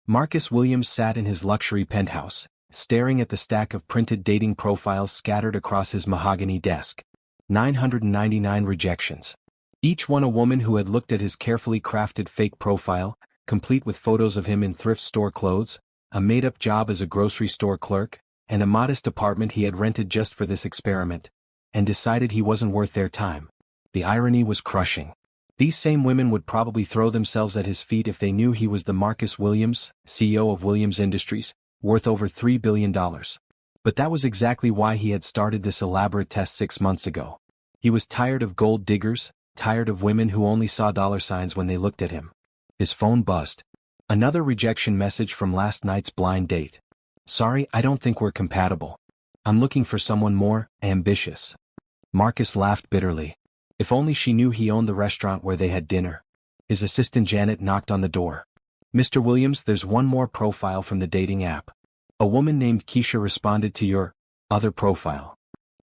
Marcus Williams sat in his luxury penthouse, staring at the stack of printed dating profiles scattered across his mahogany desk. 999 rejections. Each one a woman who had looked at his carefully crafted fake profile, complete with photos of him in thrift store clothes, a made-up job as a grocery store clerk, and a modest apartment he had rented just for this experiment, and decided he wasn't worth their time. The irony was crushing. These same women would probably throw themselves at his feet if they knew he was the Marcus Williams, CEO of Williams Industries, worth over $3 billion. But that was exactly why he had started this elaborate test 6 months ago. He was tired of gold diggers, tired of women who only saw dollar signs when they looked at him. His phone buzzed. Another rejection message from last night's blind date. "Sorry, I don't think we're compatible. I'm looking for someone more ambitious." Marcus laughed bitterly. If only she knew he owned the restaurant where they had dinner. His assistant Janet knocked on the door. "Mr. Williams, there's one more profile from the dating app. A woman named Keisha responded to your other profile."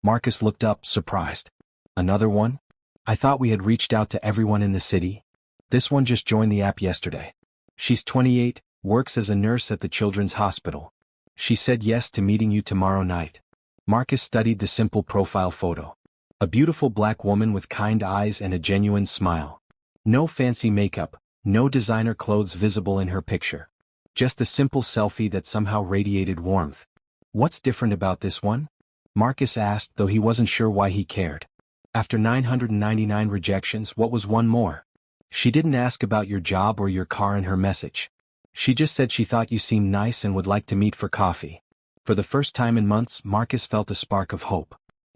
Marcus looked up, surprised. "Another one? I thought we had reached out to everyone in the city." "This one just joined the app yesterday. She's 28, works as a nurse at the children's hospital. She said yes to meeting you tomorrow night." Marcus studied the simple profile photo. A beautiful black woman with kind eyes and a genuine smile. No fancy makeup, no designer clothes visible in her picture. Just a simple selfie that somehow radiated warmth. "What's different about this one?" Marcus asked, though he wasn't sure why he cared. After 999 rejections, what was one more? "She didn't ask about your job or your car in her message. She just said she thought you seemed nice and would like to meet for coffee." For the first time in months, Marcus felt a spark of hope.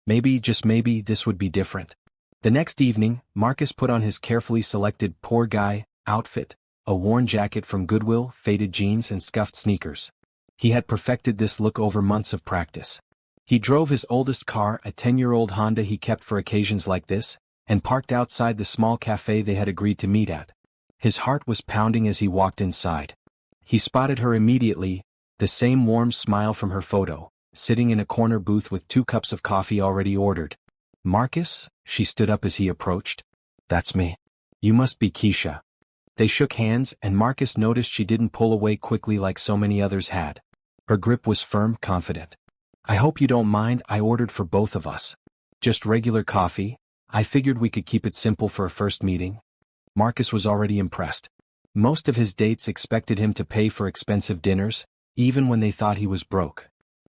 Maybe, just maybe, this would be different. The next evening, Marcus put on his carefully selected poor guy outfit, a worn jacket from Goodwill, faded jeans and scuffed sneakers. He had perfected this look over months of practice. He drove his oldest car, a 10-year-old Honda he kept for occasions like this, and parked outside the small cafe they had agreed to meet at. His heart was pounding as he walked inside. He spotted her immediately, the same warm smile from her photo, sitting in a corner booth with 2 cups of coffee already ordered. "Marcus?" She stood up as he approached. "That's me. You must be Keisha." They shook hands, and Marcus noticed she didn't pull away quickly like so many others had. Her grip was firm, confident. "I hope you don't mind, I ordered for both of us. Just regular coffee. I figured we could keep it simple for a first meeting." Marcus was already impressed. Most of his dates expected him to pay for expensive dinners, even when they thought he was broke.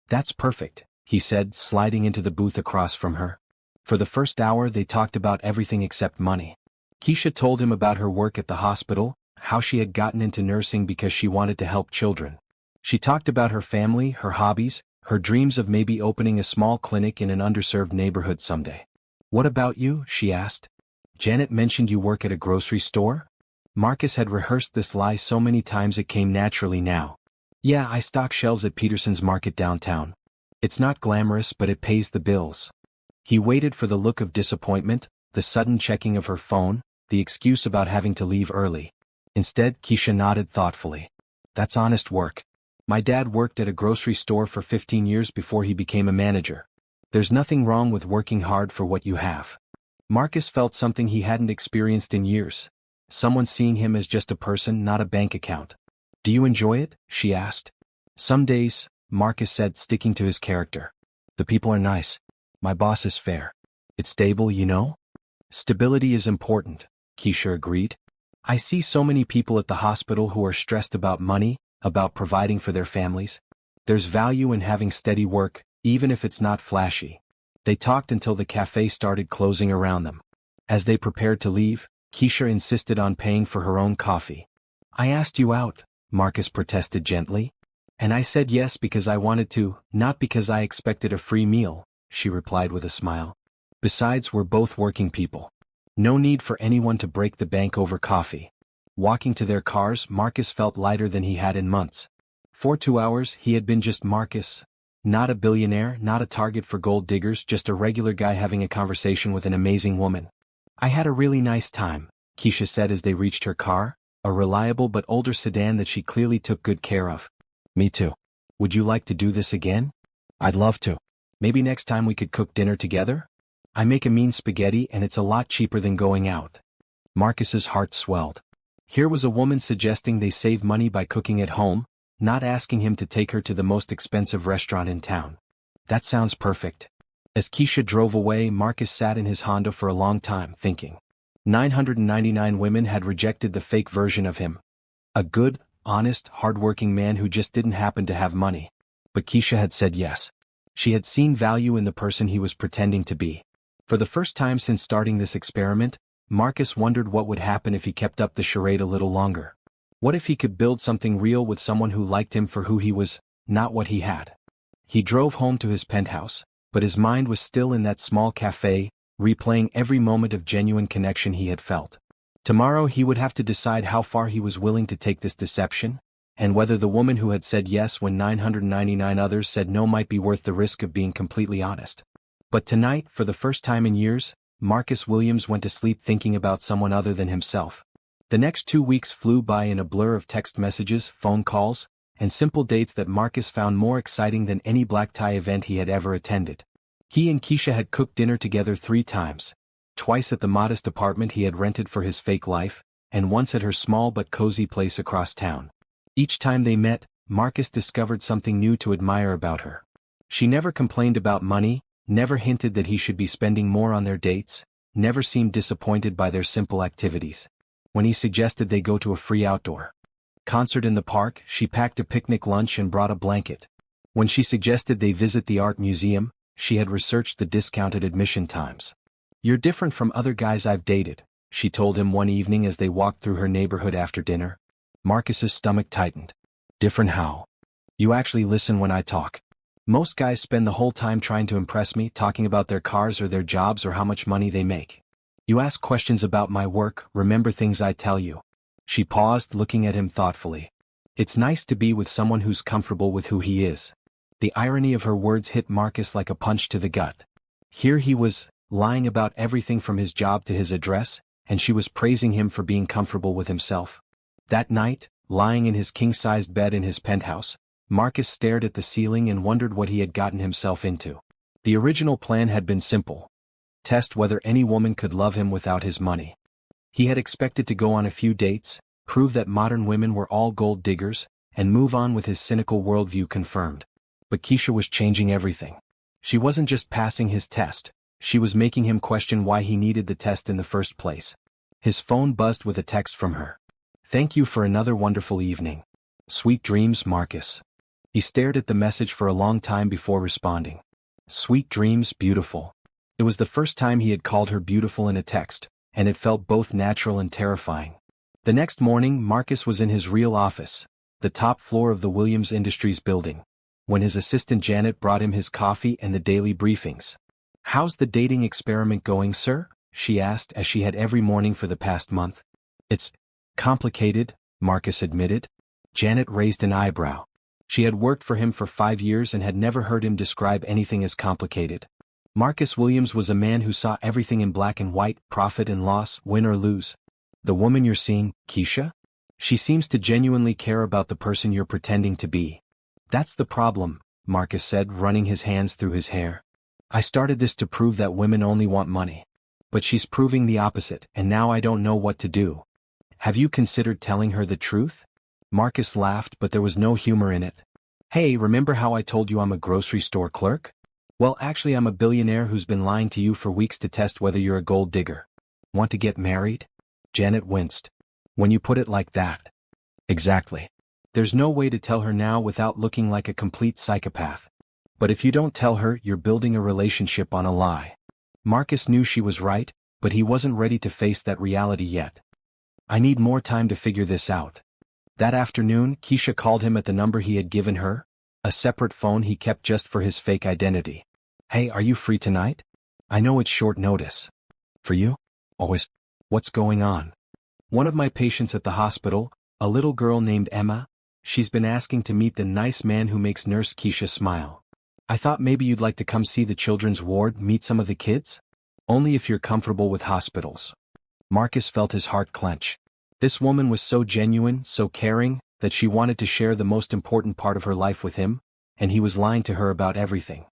"That's perfect," he said, sliding into the booth across from her. For the first hour they talked about everything except money. Keisha told him about her work at the hospital, how she had gotten into nursing because she wanted to help children. She talked about her family, her hobbies, her dreams of maybe opening a small clinic in an underserved neighborhood someday. "What about you?" she asked. "Janet mentioned you work at a grocery store?" Marcus had rehearsed this lie so many times it came naturally now. "Yeah, I stock shelves at Peterson's Market downtown. It's not glamorous, but it pays the bills." He waited for the look of disappointment, the sudden checking of her phone, the excuse about having to leave early. Instead, Keisha nodded thoughtfully. "That's honest work. My dad worked at a grocery store for 15 years before he became a manager. There's nothing wrong with working hard for what you have." Marcus felt something he hadn't experienced in years. Someone seeing him as just a person, not a bank account. "Do you enjoy it?" she asked. "Some days," Marcus said, sticking to his character. "The people are nice. My boss is fair. It's stable, you know?" "Stability is important," Keisha agreed. "I see so many people at the hospital who are stressed about money, about providing for their families. There's value in having steady work, even if it's not flashy." They talked until the cafe started closing around them. As they prepared to leave, Keisha insisted on paying for her own coffee. "I asked you out," Marcus protested gently. "And I said yes because I wanted to, not because I expected a free meal," she replied with a smile. "Besides, we're both working people. No need for anyone to break the bank over coffee." Walking to their cars, Marcus felt lighter than he had in months. For 2 hours, he had been just Marcus. Not a billionaire, not a target for gold diggers, just a regular guy having a conversation with an amazing woman. "I had a really nice time," Keisha said as they reached her car, a reliable but older sedan that she clearly took good care of. "Me too. Would you like to do this again?" "I'd love to. Maybe next time we could cook dinner together? I make a mean spaghetti and it's a lot cheaper than going out." Marcus's heart swelled. Here was a woman suggesting they save money by cooking at home, not asking him to take her to the most expensive restaurant in town. That sounds perfect. As Keisha drove away, Marcus sat in his Honda for a long time, thinking. 999 women had rejected the fake version of him. A good, honest, hard-working man who just didn't happen to have money. But Keisha had said yes. She had seen value in the person he was pretending to be. For the first time since starting this experiment, Marcus wondered what would happen if he kept up the charade a little longer. What if he could build something real with someone who liked him for who he was, not what he had? He drove home to his penthouse, but his mind was still in that small cafe, replaying every moment of genuine connection he had felt. Tomorrow he would have to decide how far he was willing to take this deception, and whether the woman who had said yes when 999 others said no might be worth the risk of being completely honest. But tonight, for the first time in years, Marcus Williams went to sleep thinking about someone other than himself. The next 2 weeks flew by in a blur of text messages, phone calls, and simple dates that Marcus found more exciting than any black tie event he had ever attended. He and Keisha had cooked dinner together 3 times, twice at the modest apartment he had rented for his fake life, and once at her small but cozy place across town. Each time they met, Marcus discovered something new to admire about her. She never complained about money, never hinted that he should be spending more on their dates, never seemed disappointed by their simple activities. When he suggested they go to a free outdoor concert in the park, she packed a picnic lunch and brought a blanket. When she suggested they visit the art museum, she had researched the discounted admission times. "You're different from other guys I've dated," she told him one evening as they walked through her neighborhood after dinner. Marcus's stomach tightened. "Different how?" "You actually listen when I talk. Most guys spend the whole time trying to impress me, talking about their cars or their jobs or how much money they make. You ask questions about my work, remember things I tell you." She paused, looking at him thoughtfully. "It's nice to be with someone who's comfortable with who he is." The irony of her words hit Marcus like a punch to the gut. Here he was, lying about everything from his job to his address, and she was praising him for being comfortable with himself. That night, lying in his king-sized bed in his penthouse, Marcus stared at the ceiling and wondered what he had gotten himself into. The original plan had been simple. Test whether any woman could love him without his money. He had expected to go on a few dates, prove that modern women were all gold diggers, and move on with his cynical worldview confirmed. But Keisha was changing everything. She wasn't just passing his test, she was making him question why he needed the test in the first place. His phone buzzed with a text from her. "Thank you for another wonderful evening. Sweet dreams, Marcus." He stared at the message for a long time before responding. Sweet dreams, beautiful. It was the first time he had called her beautiful in a text, and it felt both natural and terrifying. The next morning, Marcus was in his real office, the top floor of the Williams Industries building, when his assistant Janet brought him his coffee and the daily briefings. "How's the dating experiment going, sir?" she asked, as she had every morning for the past month. "It's complicated," Marcus admitted. Janet raised an eyebrow. She had worked for him for 5 years and had never heard him describe anything as complicated. Marcus Williams was a man who saw everything in black and white, profit and loss, win or lose. "The woman you're seeing, Keisha? She seems to genuinely care about the person you're pretending to be." "That's the problem," Marcus said, running his hands through his hair. "I started this to prove that women only want money. But she's proving the opposite, and now I don't know what to do." "Have you considered telling her the truth?" Marcus laughed, but there was no humor in it. "Hey, remember how I told you I'm a grocery store clerk? Well, actually I'm a billionaire who's been lying to you for weeks to test whether you're a gold digger. Want to get married?" Janet winced. "When you put it like that." "Exactly. There's no way to tell her now without looking like a complete psychopath. But if you don't tell her, you're building a relationship on a lie." Marcus knew she was right, but he wasn't ready to face that reality yet. "I need more time to figure this out." That afternoon, Keisha called him at the number he had given her, a separate phone he kept just for his fake identity. "Hey, are you free tonight? I know it's short notice." "For you? Always. What's going on?" "One of my patients at the hospital, a little girl named Emma, she's been asking to meet the nice man who makes Nurse Keisha smile. I thought maybe you'd like to come see the children's ward, meet some of the kids? Only if you're comfortable with hospitals." Marcus felt his heart clench. This woman was so genuine, so caring, that she wanted to share the most important part of her life with him, and he was lying to her about everything.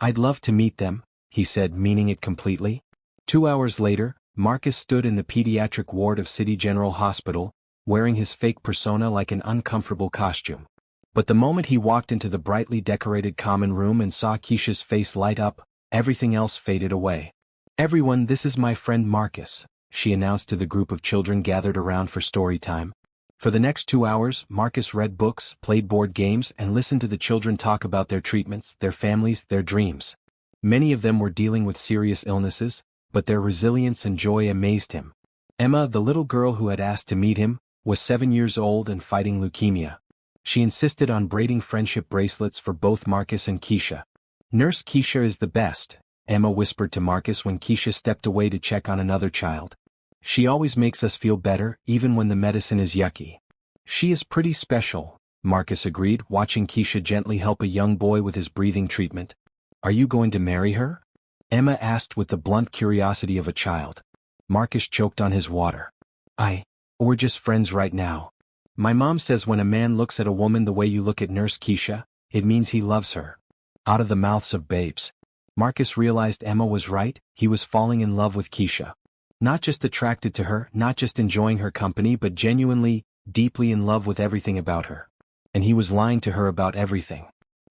"I'd love to meet them," he said, meaning it completely. 2 hours later, Marcus stood in the pediatric ward of City General Hospital, wearing his fake persona like an uncomfortable costume. But the moment he walked into the brightly decorated common room and saw Keisha's face light up, everything else faded away. "Everyone, this is my friend Marcus," she announced to the group of children gathered around for story time. For the next 2 hours, Marcus read books, played board games, and listened to the children talk about their treatments, their families, their dreams. Many of them were dealing with serious illnesses, but their resilience and joy amazed him. Emma, the little girl who had asked to meet him, was 7 years old and fighting leukemia. She insisted on braiding friendship bracelets for both Marcus and Keisha. "Nurse Keisha is the best," Emma whispered to Marcus when Keisha stepped away to check on another child. "She always makes us feel better, even when the medicine is yucky." "She is pretty special," Marcus agreed, watching Keisha gently help a young boy with his breathing treatment. "Are you going to marry her?" Emma asked with the blunt curiosity of a child. Marcus choked on his water. We're just friends right now. My mom says when a man looks at a woman the way you look at Nurse Keisha, it means he loves her." Out of the mouths of babes. Marcus realized Emma was right, he was falling in love with Keisha. Not just attracted to her, not just enjoying her company, but genuinely, deeply in love with everything about her. And he was lying to her about everything.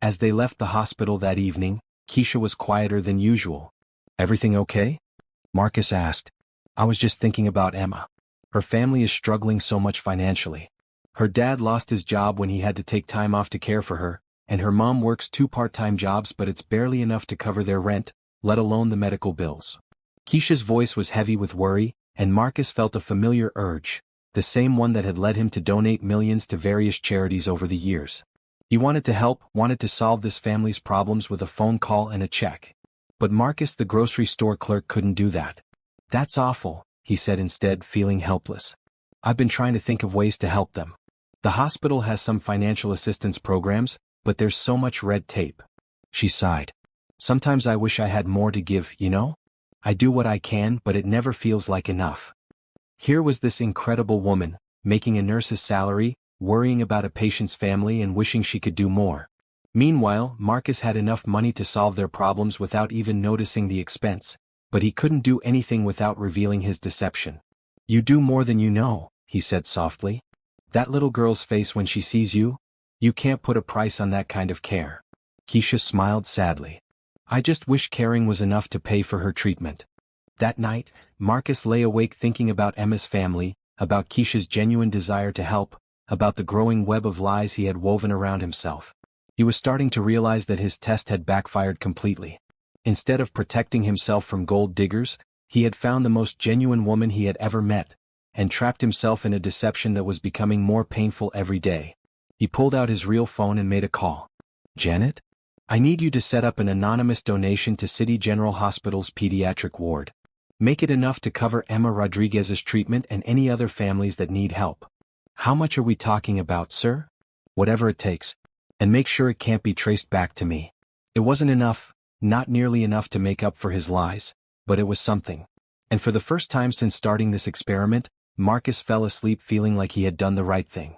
As they left the hospital that evening, Keisha was quieter than usual. "Everything okay?" Marcus asked. "I was just thinking about Emma. Her family is struggling so much financially. Her dad lost his job when he had to take time off to care for her, and her mom works 2 part-time jobs, but it's barely enough to cover their rent, let alone the medical bills." Keisha's voice was heavy with worry, and Marcus felt a familiar urge, the same one that had led him to donate millions to various charities over the years. He wanted to help, wanted to solve this family's problems with a phone call and a check. But Marcus, the grocery store clerk, couldn't do that. "That's awful," he said instead, feeling helpless. "I've been trying to think of ways to help them. The hospital has some financial assistance programs, but there's so much red tape." She sighed. "Sometimes I wish I had more to give, you know? I do what I can, but it never feels like enough." Here was this incredible woman, making a nurse's salary, worrying about a patient's family and wishing she could do more. Meanwhile, Marcus had enough money to solve their problems without even noticing the expense, but he couldn't do anything without revealing his deception. "You do more than you know," he said softly. "That little girl's face when she sees you, you can't put a price on that kind of care." Keisha smiled sadly. "I just wish caring was enough to pay for her treatment." That night, Marcus lay awake thinking about Emma's family, about Keisha's genuine desire to help, about the growing web of lies he had woven around himself. He was starting to realize that his test had backfired completely. Instead of protecting himself from gold diggers, he had found the most genuine woman he had ever met, and trapped himself in a deception that was becoming more painful every day. He pulled out his real phone and made a call. "Janet? I need you to set up an anonymous donation to City General Hospital's pediatric ward. Make it enough to cover Emma Rodriguez's treatment and any other families that need help." "How much are we talking about, sir?" "Whatever it takes. And make sure it can't be traced back to me." It wasn't enough, not nearly enough to make up for his lies, but it was something. And for the first time since starting this experiment, Marcus fell asleep feeling like he had done the right thing.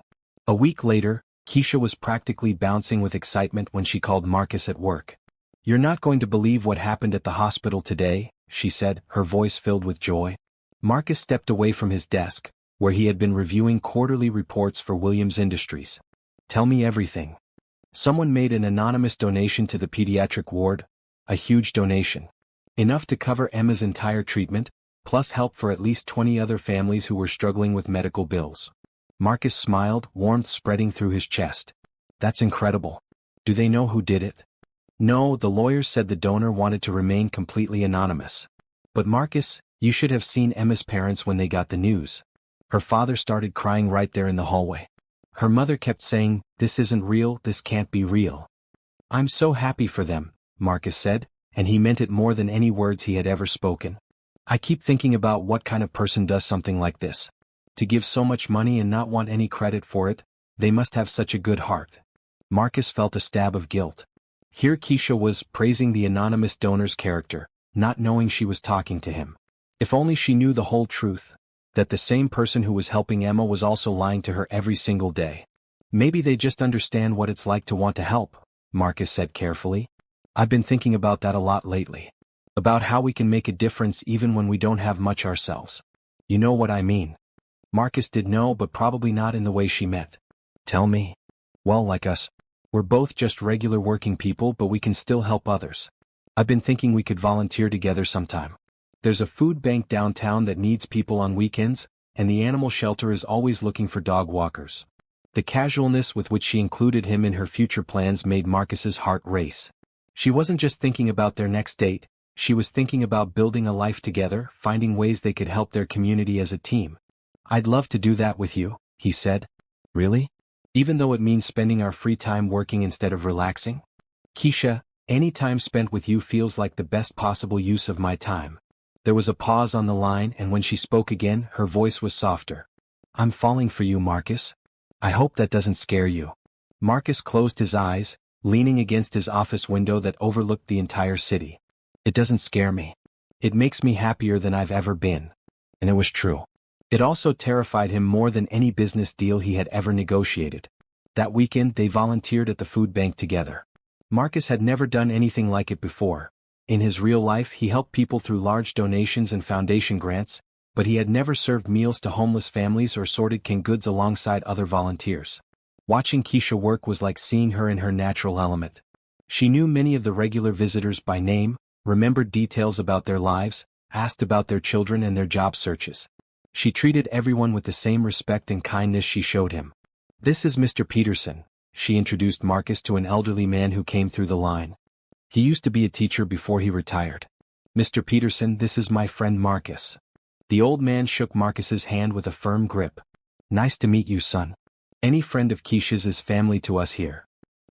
A week later, Keisha was practically bouncing with excitement when she called Marcus at work. "You're not going to believe what happened at the hospital today," she said, her voice filled with joy. Marcus stepped away from his desk, where he had been reviewing quarterly reports for Williams Industries. "Tell me everything." "Someone made an anonymous donation to the pediatric ward, a huge donation. Enough to cover Emma's entire treatment, plus help for at least 20 other families who were struggling with medical bills." Marcus smiled, warmth spreading through his chest. "That's incredible. Do they know who did it?" "No, the lawyers said the donor wanted to remain completely anonymous." "But Marcus, you should have seen Emma's parents when they got the news. Her father started crying right there in the hallway. Her mother kept saying, 'This isn't real, this can't be real.'" "I'm so happy for them," Marcus said, and he meant it more than any words he had ever spoken. "I keep thinking about what kind of person does something like this. To give so much money and not want any credit for it, they must have such a good heart." Marcus felt a stab of guilt. Here Keisha was praising the anonymous donor's character, not knowing she was talking to him. If only she knew the whole truth, that the same person who was helping Emma was also lying to her every single day. "Maybe they just understand what it's like to want to help," Marcus said carefully. "I've been thinking about that a lot lately. About how we can make a difference even when we don't have much ourselves. You know what I mean." Marcus did know, but probably not in the way she meant. Tell me. Well, like us. We're both just regular working people, but we can still help others. I've been thinking we could volunteer together sometime. There's a food bank downtown that needs people on weekends, and the animal shelter is always looking for dog walkers. The casualness with which she included him in her future plans made Marcus's heart race. She wasn't just thinking about their next date, she was thinking about building a life together, finding ways they could help their community as a team. I'd love to do that with you, he said. Really? Even though it means spending our free time working instead of relaxing? Keisha, any time spent with you feels like the best possible use of my time. There was a pause on the line, and when she spoke again, her voice was softer. I'm falling for you, Marcus. I hope that doesn't scare you. Marcus closed his eyes, leaning against his office window that overlooked the entire city. It doesn't scare me. It makes me happier than I've ever been. And it was true. It also terrified him more than any business deal he had ever negotiated. That weekend they volunteered at the food bank together. Marcus had never done anything like it before. In his real life he helped people through large donations and foundation grants, but he had never served meals to homeless families or sorted canned goods alongside other volunteers. Watching Keisha work was like seeing her in her natural element. She knew many of the regular visitors by name, remembered details about their lives, asked about their children and their job searches. She treated everyone with the same respect and kindness she showed him. This is Mr. Peterson, she introduced Marcus to an elderly man who came through the line. He used to be a teacher before he retired. Mr. Peterson, this is my friend Marcus. The old man shook Marcus's hand with a firm grip. Nice to meet you, son. Any friend of Keisha's is family to us here.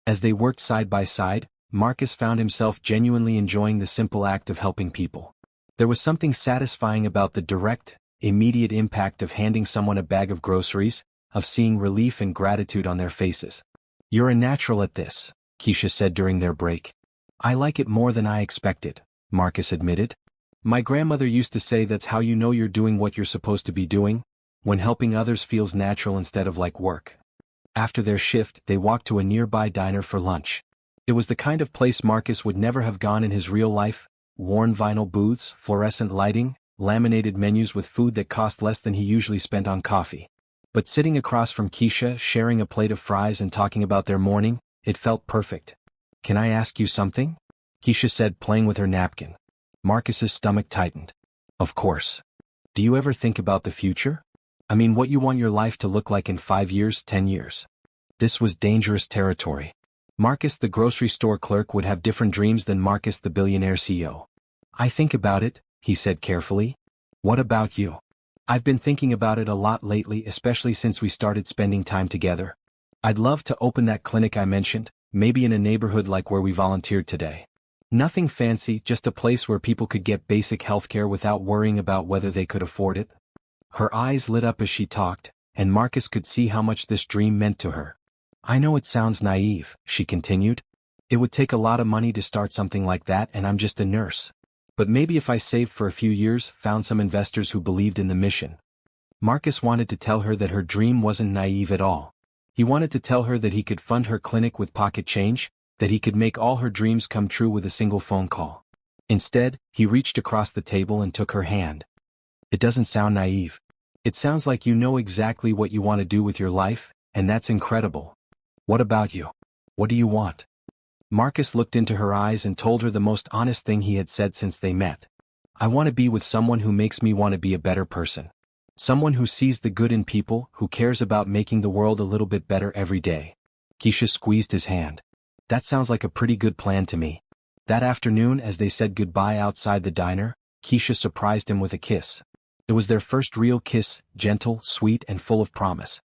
As they worked side by side, Marcus found himself genuinely enjoying the simple act of helping people. There was something satisfying about the direct, immediate impact of handing someone a bag of groceries, of seeing relief and gratitude on their faces. You're a natural at this, Keisha said during their break. I like it more than I expected, Marcus admitted. My grandmother used to say that's how you know you're doing what you're supposed to be doing, when helping others feels natural instead of like work. After their shift, they walked to a nearby diner for lunch. It was the kind of place Marcus would never have gone in his real life: worn vinyl booths, fluorescent lighting, laminated menus with food that cost less than he usually spent on coffee. But sitting across from Keisha, sharing a plate of fries and talking about their morning, it felt perfect. Can I ask you something? Keisha said, playing with her napkin. Marcus's stomach tightened. Of course. Do you ever think about the future? I mean, what you want your life to look like in 5 years, 10 years? This was dangerous territory. Marcus the grocery store clerk would have different dreams than Marcus the billionaire CEO. I think about it, he said carefully. What about you? I've been thinking about it a lot lately, especially since we started spending time together. I'd love to open that clinic I mentioned, maybe in a neighborhood like where we volunteered today. Nothing fancy, just a place where people could get basic healthcare without worrying about whether they could afford it. Her eyes lit up as she talked, and Marcus could see how much this dream meant to her. I know it sounds naive, she continued. It would take a lot of money to start something like that, and I'm just a nurse. But maybe if I saved for a few years, found some investors who believed in the mission. Marcus wanted to tell her that her dream wasn't naive at all. He wanted to tell her that he could fund her clinic with pocket change, that he could make all her dreams come true with a single phone call. Instead, he reached across the table and took her hand. It doesn't sound naive. It sounds like you know exactly what you want to do with your life, and that's incredible. What about you? What do you want? Marcus looked into her eyes and told her the most honest thing he had said since they met. I want to be with someone who makes me want to be a better person. Someone who sees the good in people, who cares about making the world a little bit better every day. Keisha squeezed his hand. That sounds like a pretty good plan to me. That afternoon, as they said goodbye outside the diner, Keisha surprised him with a kiss. It was their first real kiss, gentle, sweet, and full of promise.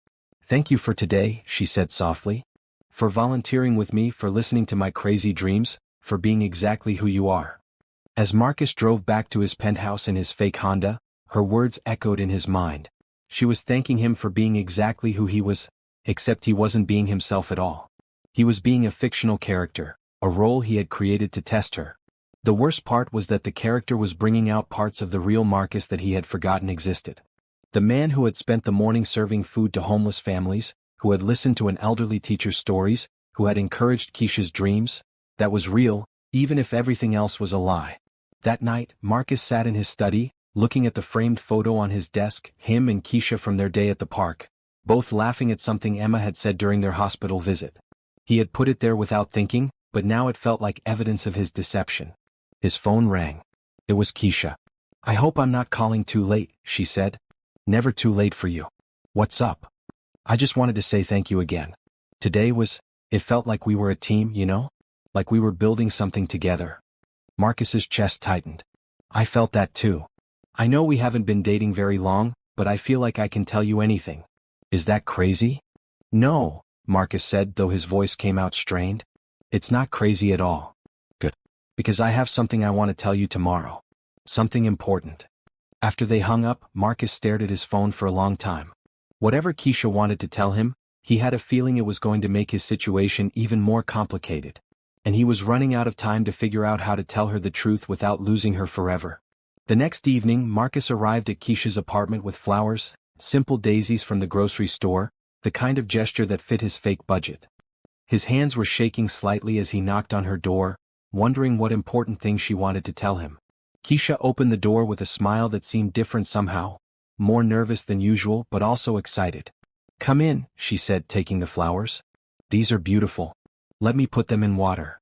Thank you for today, she said softly. For volunteering with me, for listening to my crazy dreams, for being exactly who you are. As Marcus drove back to his penthouse in his fake Honda, her words echoed in his mind. She was thanking him for being exactly who he was, except he wasn't being himself at all. He was being a fictional character, a role he had created to test her. The worst part was that the character was bringing out parts of the real Marcus that he had forgotten existed. The man who had spent the morning serving food to homeless families, who had listened to an elderly teacher's stories, who had encouraged Keisha's dreams, that was real, even if everything else was a lie. That night, Marcus sat in his study, looking at the framed photo on his desk, him and Keisha from their day at the park, both laughing at something Emma had said during their hospital visit. He had put it there without thinking, but now it felt like evidence of his deception. His phone rang. It was Keisha. "I hope I'm not calling too late," she said. "Never too late for you. What's up?" "I just wanted to say thank you again. It felt like we were a team, you know? Like we were building something together." Marcus's chest tightened. "I felt that too. I know we haven't been dating very long, but I feel like I can tell you anything." "Is that crazy?" "No," Marcus said, though his voice came out strained. "It's not crazy at all." "Good. Because I have something I want to tell you tomorrow. Something important." After they hung up, Marcus stared at his phone for a long time. Whatever Keisha wanted to tell him, he had a feeling it was going to make his situation even more complicated. And he was running out of time to figure out how to tell her the truth without losing her forever. The next evening, Marcus arrived at Keisha's apartment with flowers, simple daisies from the grocery store, the kind of gesture that fit his fake budget. His hands were shaking slightly as he knocked on her door, wondering what important thing she wanted to tell him. Keisha opened the door with a smile that seemed different somehow, more nervous than usual but also excited. "Come in," she said, taking the flowers. "These are beautiful. Let me put them in water."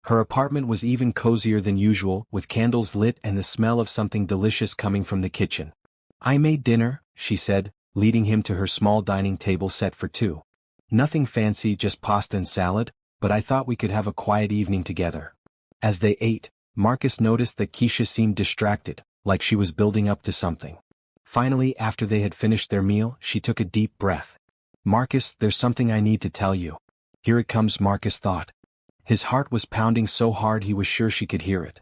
Her apartment was even cozier than usual, with candles lit and the smell of something delicious coming from the kitchen. "I made dinner," she said, leading him to her small dining table set for two. "Nothing fancy, just pasta and salad, but I thought we could have a quiet evening together." As they ate, Marcus noticed that Keisha seemed distracted, like she was building up to something. Finally, after they had finished their meal, she took a deep breath. "Marcus, there's something I need to tell you." "Here it comes," Marcus thought. His heart was pounding so hard he was sure she could hear it.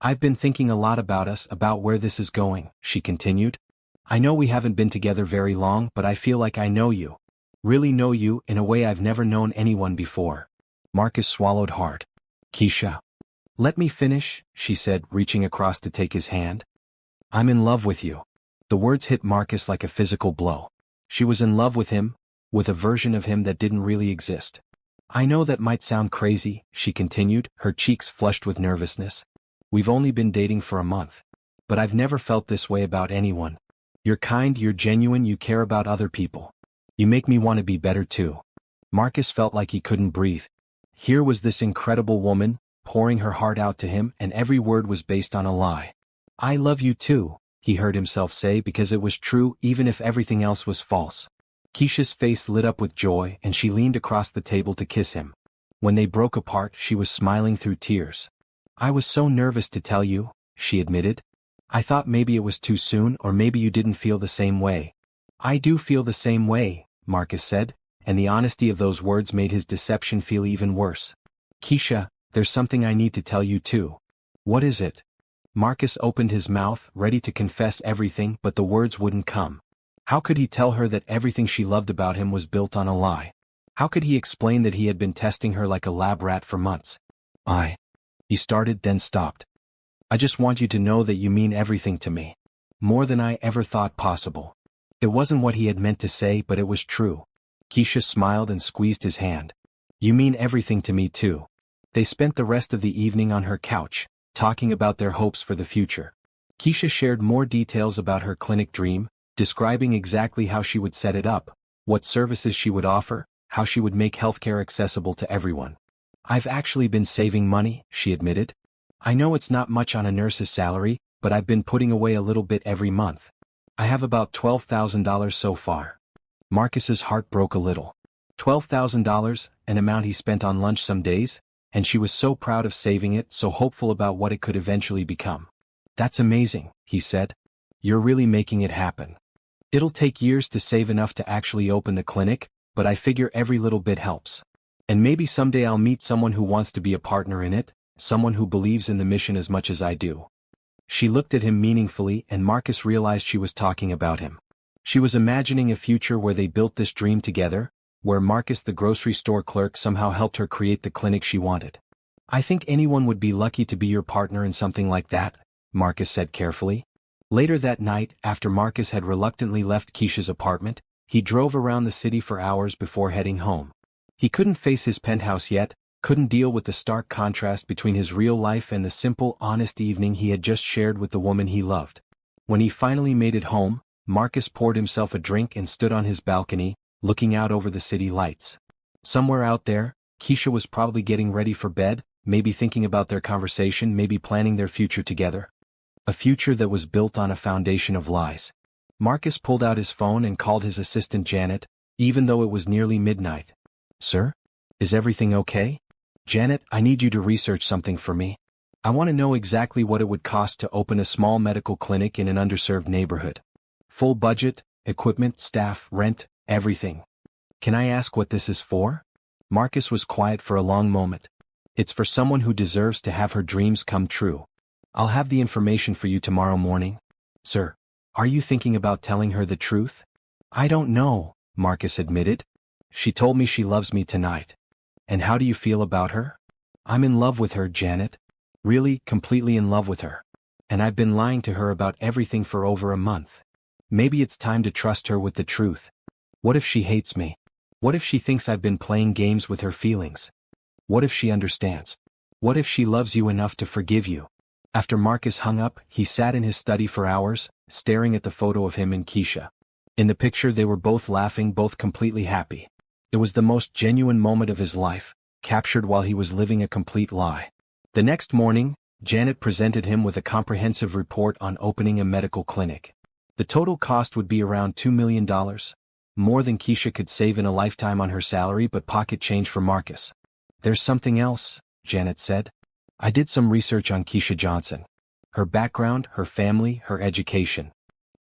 "I've been thinking a lot about us, about where this is going," she continued. "I know we haven't been together very long, but I feel like I know you. Really know you in a way I've never known anyone before." Marcus swallowed hard. "Keisha." "Let me finish," she said, reaching across to take his hand. "I'm in love with you." The words hit Marcus like a physical blow. She was in love with him, with a version of him that didn't really exist. "I know that might sound crazy," she continued, her cheeks flushed with nervousness. "We've only been dating for a month. But I've never felt this way about anyone. You're kind, you're genuine, you care about other people. You make me want to be better too." Marcus felt like he couldn't breathe. Here was this incredible woman, pouring her heart out to him, and every word was based on a lie. "I love you too," he heard himself say, because it was true even if everything else was false. Keisha's face lit up with joy and she leaned across the table to kiss him. When they broke apart, she was smiling through tears. "I was so nervous to tell you," she admitted. "I thought maybe it was too soon, or maybe you didn't feel the same way." "I do feel the same way," Marcus said, and the honesty of those words made his deception feel even worse. "Keisha, there's something I need to tell you too." "What is it?" Marcus opened his mouth, ready to confess everything, but the words wouldn't come. How could he tell her that everything she loved about him was built on a lie? How could he explain that he had been testing her like a lab rat for months? He started, then stopped. "I just want you to know that you mean everything to me. More than I ever thought possible." It wasn't what he had meant to say, but it was true. Keisha smiled and squeezed his hand. "You mean everything to me too." They spent the rest of the evening on her couch, talking about their hopes for the future. Keisha shared more details about her clinic dream, describing exactly how she would set it up, what services she would offer, how she would make healthcare accessible to everyone. "I've actually been saving money," she admitted. "I know it's not much on a nurse's salary, but I've been putting away a little bit every month. I have about $12,000 so far." Marcus's heart broke a little. $12,000, an amount he spent on lunch some days, and she was so proud of saving it, so hopeful about what it could eventually become. "That's amazing," he said. "You're really making it happen. It'll take years to save enough to actually open the clinic, but I figure every little bit helps. And maybe someday I'll meet someone who wants to be a partner in it, someone who believes in the mission as much as I do." She looked at him meaningfully, and Marcus realized she was talking about him. She was imagining a future where they built this dream together, where Marcus, the grocery store clerk, somehow helped her create the clinic she wanted. "I think anyone would be lucky to be your partner in something like that," Marcus said carefully. Later that night, after Marcus had reluctantly left Keisha's apartment, he drove around the city for hours before heading home. He couldn't face his penthouse yet, couldn't deal with the stark contrast between his real life and the simple, honest evening he had just shared with the woman he loved. When he finally made it home, Marcus poured himself a drink and stood on his balcony, looking out over the city lights. Somewhere out there, Keisha was probably getting ready for bed, maybe thinking about their conversation, maybe planning their future together. A future that was built on a foundation of lies. Marcus pulled out his phone and called his assistant Janet, even though it was nearly midnight. "Sir? Is everything okay?" "Janet, I need you to research something for me. I want to know exactly what it would cost to open a small medical clinic in an underserved neighborhood. Full budget, equipment, staff, rent, everything. Can I ask what this is for?" Marcus was quiet for a long moment. "It's for someone who deserves to have her dreams come true. I'll have the information for you tomorrow morning." "Sir, are you thinking about telling her the truth?" "I don't know," Marcus admitted. "She told me she loves me tonight." "And how do you feel about her?" "I'm in love with her, Janet. Really, completely in love with her. And I've been lying to her about everything for over a month. Maybe it's time to trust her with the truth. What if she hates me? What if she thinks I've been playing games with her feelings? What if she understands? What if she loves you enough to forgive you?" After Marcus hung up, he sat in his study for hours, staring at the photo of him and Keisha. In the picture they were both laughing, both completely happy. It was the most genuine moment of his life, captured while he was living a complete lie. The next morning, Janet presented him with a comprehensive report on opening a medical clinic. The total cost would be around $2 million. More than Keisha could save in a lifetime on her salary, but pocket change for Marcus. "There's something else," Janet said. "I did some research on Keisha Johnson. Her background, her family, her education."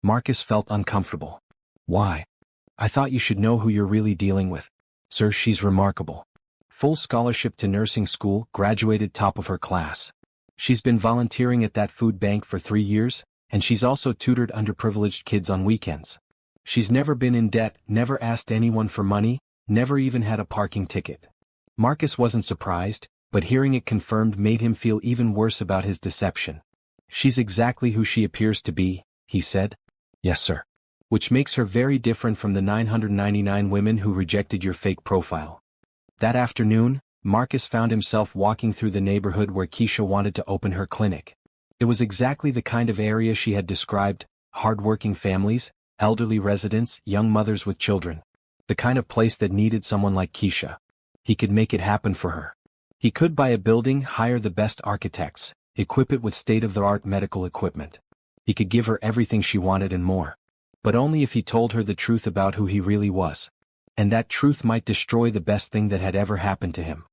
Marcus felt uncomfortable. "Why?" "I thought you should know who you're really dealing with. Sir, she's remarkable. Full scholarship to nursing school, graduated top of her class. She's been volunteering at that food bank for 3 years, and she's also tutored underprivileged kids on weekends. She's never been in debt, never asked anyone for money, never even had a parking ticket." Marcus wasn't surprised, but hearing it confirmed made him feel even worse about his deception. "She's exactly who she appears to be," he said. "Yes, sir. Which makes her very different from the 999 women who rejected your fake profile." That afternoon, Marcus found himself walking through the neighborhood where Keisha wanted to open her clinic. It was exactly the kind of area she had described: hard-working families, elderly residents, young mothers with children. The kind of place that needed someone like Keisha. He could make it happen for her. He could buy a building, hire the best architects, equip it with state-of-the-art medical equipment. He could give her everything she wanted and more. But only if he told her the truth about who he really was. And that truth might destroy the best thing that had ever happened to him.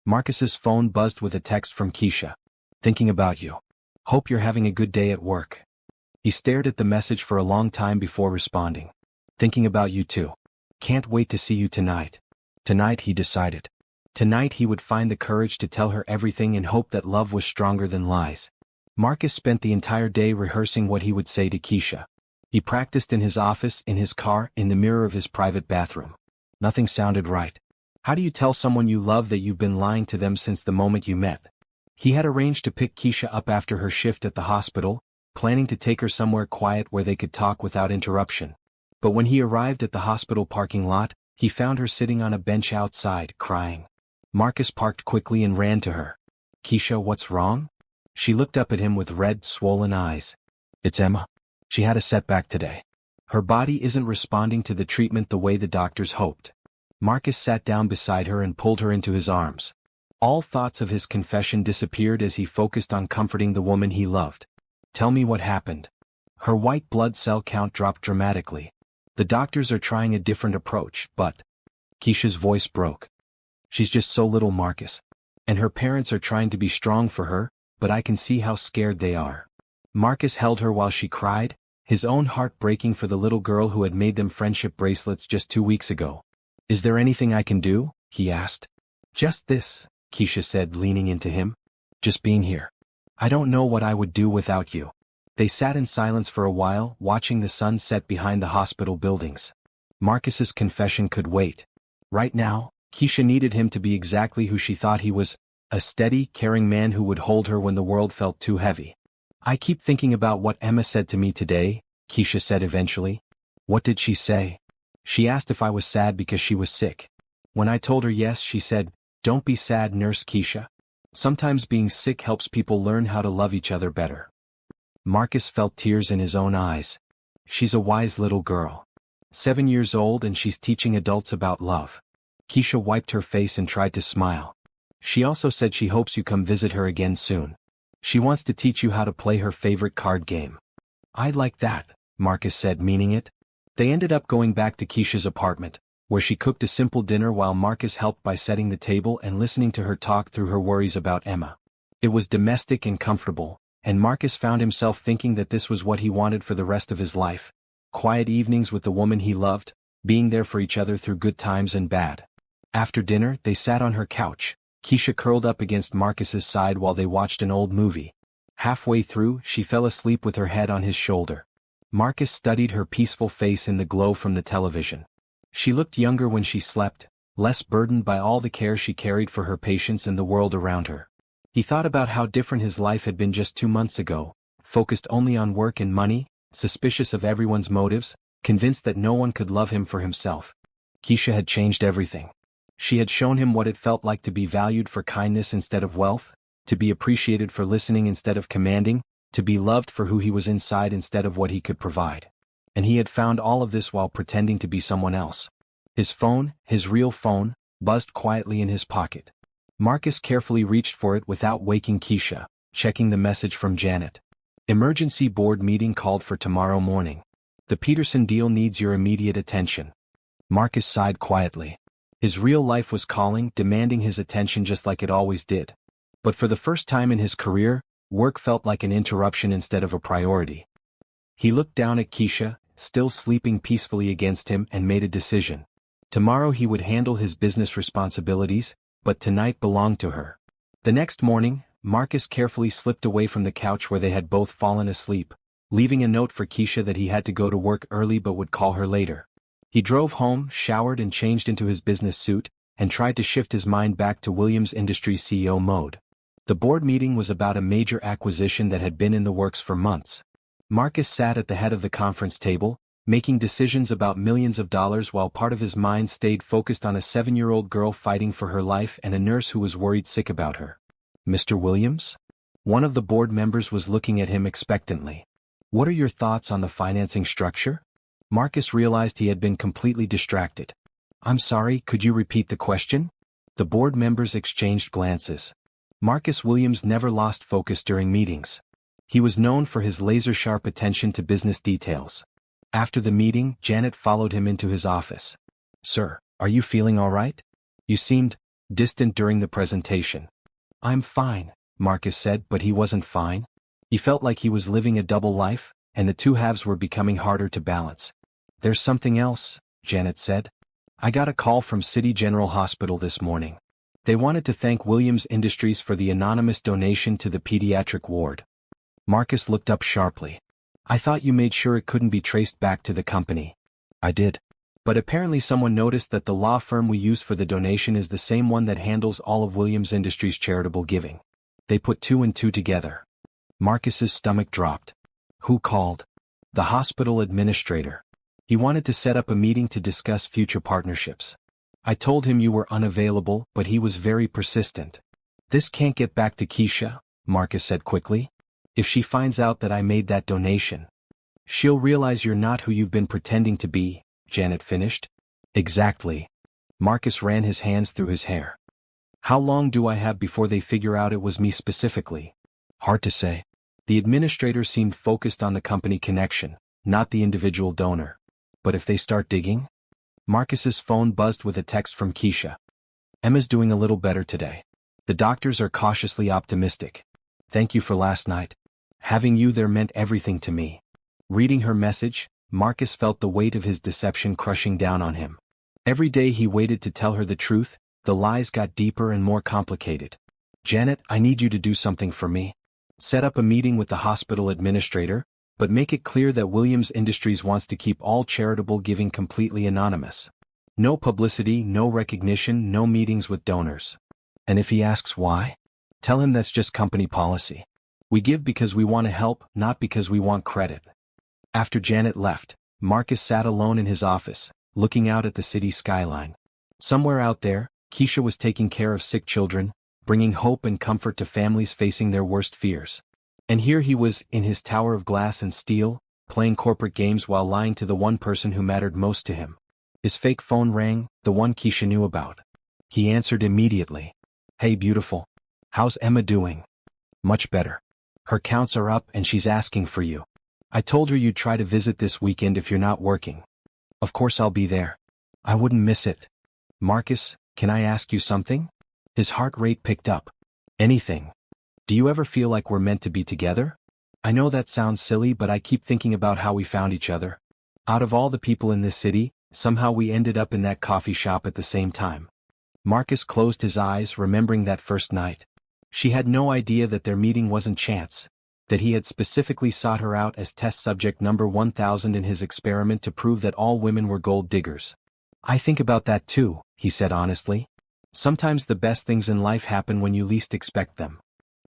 Marcus's phone buzzed with a text from Keisha. "Thinking about you. Hope you're having a good day at work." He stared at the message for a long time before responding. "Thinking about you too. Can't wait to see you tonight." Tonight, he decided. Tonight he would find the courage to tell her everything and hope that love was stronger than lies. Marcus spent the entire day rehearsing what he would say to Keisha. He practiced in his office, in his car, in the mirror of his private bathroom. Nothing sounded right. How do you tell someone you love that you've been lying to them since the moment you met? He had arranged to pick Keisha up after her shift at the hospital, planning to take her somewhere quiet where they could talk without interruption. But when he arrived at the hospital parking lot, he found her sitting on a bench outside, crying. Marcus parked quickly and ran to her. "Keisha, what's wrong?" She looked up at him with red, swollen eyes. "It's Emma. She had a setback today. Her body isn't responding to the treatment the way the doctors hoped." Marcus sat down beside her and pulled her into his arms. All thoughts of his confession disappeared as he focused on comforting the woman he loved. "Tell me what happened." Her white blood cell count dropped dramatically. "The doctors are trying a different approach, but..." Keisha's voice broke. "She's just so little, Marcus. And her parents are trying to be strong for her, but I can see how scared they are." Marcus held her while she cried, his own heart breaking for the little girl who had made them friendship bracelets just 2 weeks ago. "Is there anything I can do?" he asked. "Just this," Keisha said, leaning into him. "Just being here. I don't know what I would do without you." They sat in silence for a while, watching the sun set behind the hospital buildings. Marcus's confession could wait. Right now, Keisha needed him to be exactly who she thought he was, a steady, caring man who would hold her when the world felt too heavy. "I keep thinking about what Emma said to me today," Keisha said eventually. "What did she say?" "She asked if I was sad because she was sick. When I told her yes, she said, 'Don't be sad, Nurse Keisha. Sometimes being sick helps people learn how to love each other better.'" Marcus felt tears in his own eyes. She's a wise little girl. 7 years old and she's teaching adults about love. Keisha wiped her face and tried to smile. She also said she hopes you come visit her again soon. She wants to teach you how to play her favorite card game. I'd like that, Marcus said, meaning it. They ended up going back to Keisha's apartment, where she cooked a simple dinner while Marcus helped by setting the table and listening to her talk through her worries about Emma. It was domestic and comfortable, and Marcus found himself thinking that this was what he wanted for the rest of his life. Quiet evenings with the woman he loved, being there for each other through good times and bad. After dinner, they sat on her couch, Keisha curled up against Marcus's side while they watched an old movie. Halfway through, she fell asleep with her head on his shoulder. Marcus studied her peaceful face in the glow from the television. She looked younger when she slept, less burdened by all the care she carried for her patients and the world around her. He thought about how different his life had been just 2 months ago, focused only on work and money, suspicious of everyone's motives, convinced that no one could love him for himself. Keisha had changed everything. She had shown him what it felt like to be valued for kindness instead of wealth, to be appreciated for listening instead of commanding, to be loved for who he was inside instead of what he could provide. And he had found all of this while pretending to be someone else. His phone, his real phone, buzzed quietly in his pocket. Marcus carefully reached for it without waking Keisha, checking the message from Janet. Emergency board meeting called for tomorrow morning. The Peterson deal needs your immediate attention. Marcus sighed quietly. His real life was calling, demanding his attention just like it always did. But for the first time in his career, work felt like an interruption instead of a priority. He looked down at Keisha, still sleeping peacefully against him, and made a decision. Tomorrow he would handle his business responsibilities, but tonight belonged to her. The next morning, Marcus carefully slipped away from the couch where they had both fallen asleep, leaving a note for Keisha that he had to go to work early but would call her later. He drove home, showered and changed into his business suit, and tried to shift his mind back to Williams Industries CEO mode. The board meeting was about a major acquisition that had been in the works for months. Marcus sat at the head of the conference table, making decisions about millions of dollars while part of his mind stayed focused on a 7-year-old girl fighting for her life and a nurse who was worried sick about her. Mr. Williams? One of the board members was looking at him expectantly. What are your thoughts on the financing structure? Marcus realized he had been completely distracted. I'm sorry, could you repeat the question? The board members exchanged glances. Marcus Williams never lost focus during meetings. He was known for his laser-sharp attention to business details. After the meeting, Janet followed him into his office. Sir, are you feeling all right? You seemed distant during the presentation. I'm fine, Marcus said, but he wasn't fine. He felt like he was living a double life, and the two halves were becoming harder to balance. There's something else, Janet said. I got a call from City General Hospital this morning. They wanted to thank Williams Industries for the anonymous donation to the pediatric ward. Marcus looked up sharply. I thought you made sure it couldn't be traced back to the company. I did. But apparently someone noticed that the law firm we used for the donation is the same one that handles all of Williams Industries' charitable giving. They put 2 and 2 together. Marcus's stomach dropped. Who called? The hospital administrator. He wanted to set up a meeting to discuss future partnerships. I told him you were unavailable, but he was very persistent. This can't get back to Keisha, Marcus said quickly. If she finds out that I made that donation, she'll realize you're not who you've been pretending to be, Janet finished. Exactly. Marcus ran his hands through his hair. How long do I have before they figure out it was me specifically? Hard to say. The administrator seemed focused on the company connection, not the individual donor. But if they start digging? Marcus's phone buzzed with a text from Keisha. Emma's doing a little better today. The doctors are cautiously optimistic. Thank you for last night. Having you there meant everything to me. Reading her message, Marcus felt the weight of his deception crushing down on him. Every day he waited to tell her the truth, the lies got deeper and more complicated. Janet, I need you to do something for me. Set up a meeting with the hospital administrator, but make it clear that Williams Industries wants to keep all charitable giving completely anonymous. No publicity, no recognition, no meetings with donors. And if he asks why, tell him that's just company policy. We give because we want to help, not because we want credit. After Janet left, Marcus sat alone in his office, looking out at the city skyline. Somewhere out there, Keisha was taking care of sick children, bringing hope and comfort to families facing their worst fears. And here he was, in his tower of glass and steel, playing corporate games while lying to the one person who mattered most to him. His fake phone rang, the one Keisha knew about. He answered immediately. "Hey beautiful. How's Emma doing?" "Much better. Her counts are up and she's asking for you. I told her you'd try to visit this weekend if you're not working." "Of course I'll be there. I wouldn't miss it." "Marcus, can I ask you something?" His heart rate picked up. "Anything. Do you ever feel like we're meant to be together? I know that sounds silly, but I keep thinking about how we found each other. Out of all the people in this city, somehow we ended up in that coffee shop at the same time." Marcus closed his eyes, remembering that first night. She had no idea that their meeting wasn't chance, that he had specifically sought her out as test subject number 1000 in his experiment to prove that all women were gold diggers. "I think about that too," he said honestly. "Sometimes the best things in life happen when you least expect them.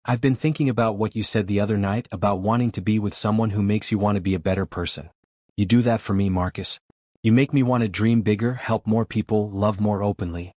I've been thinking about what you said the other night about wanting to be with someone who makes you want to be a better person. You do that for me, Marcus. You make me want to dream bigger, help more people, love more openly."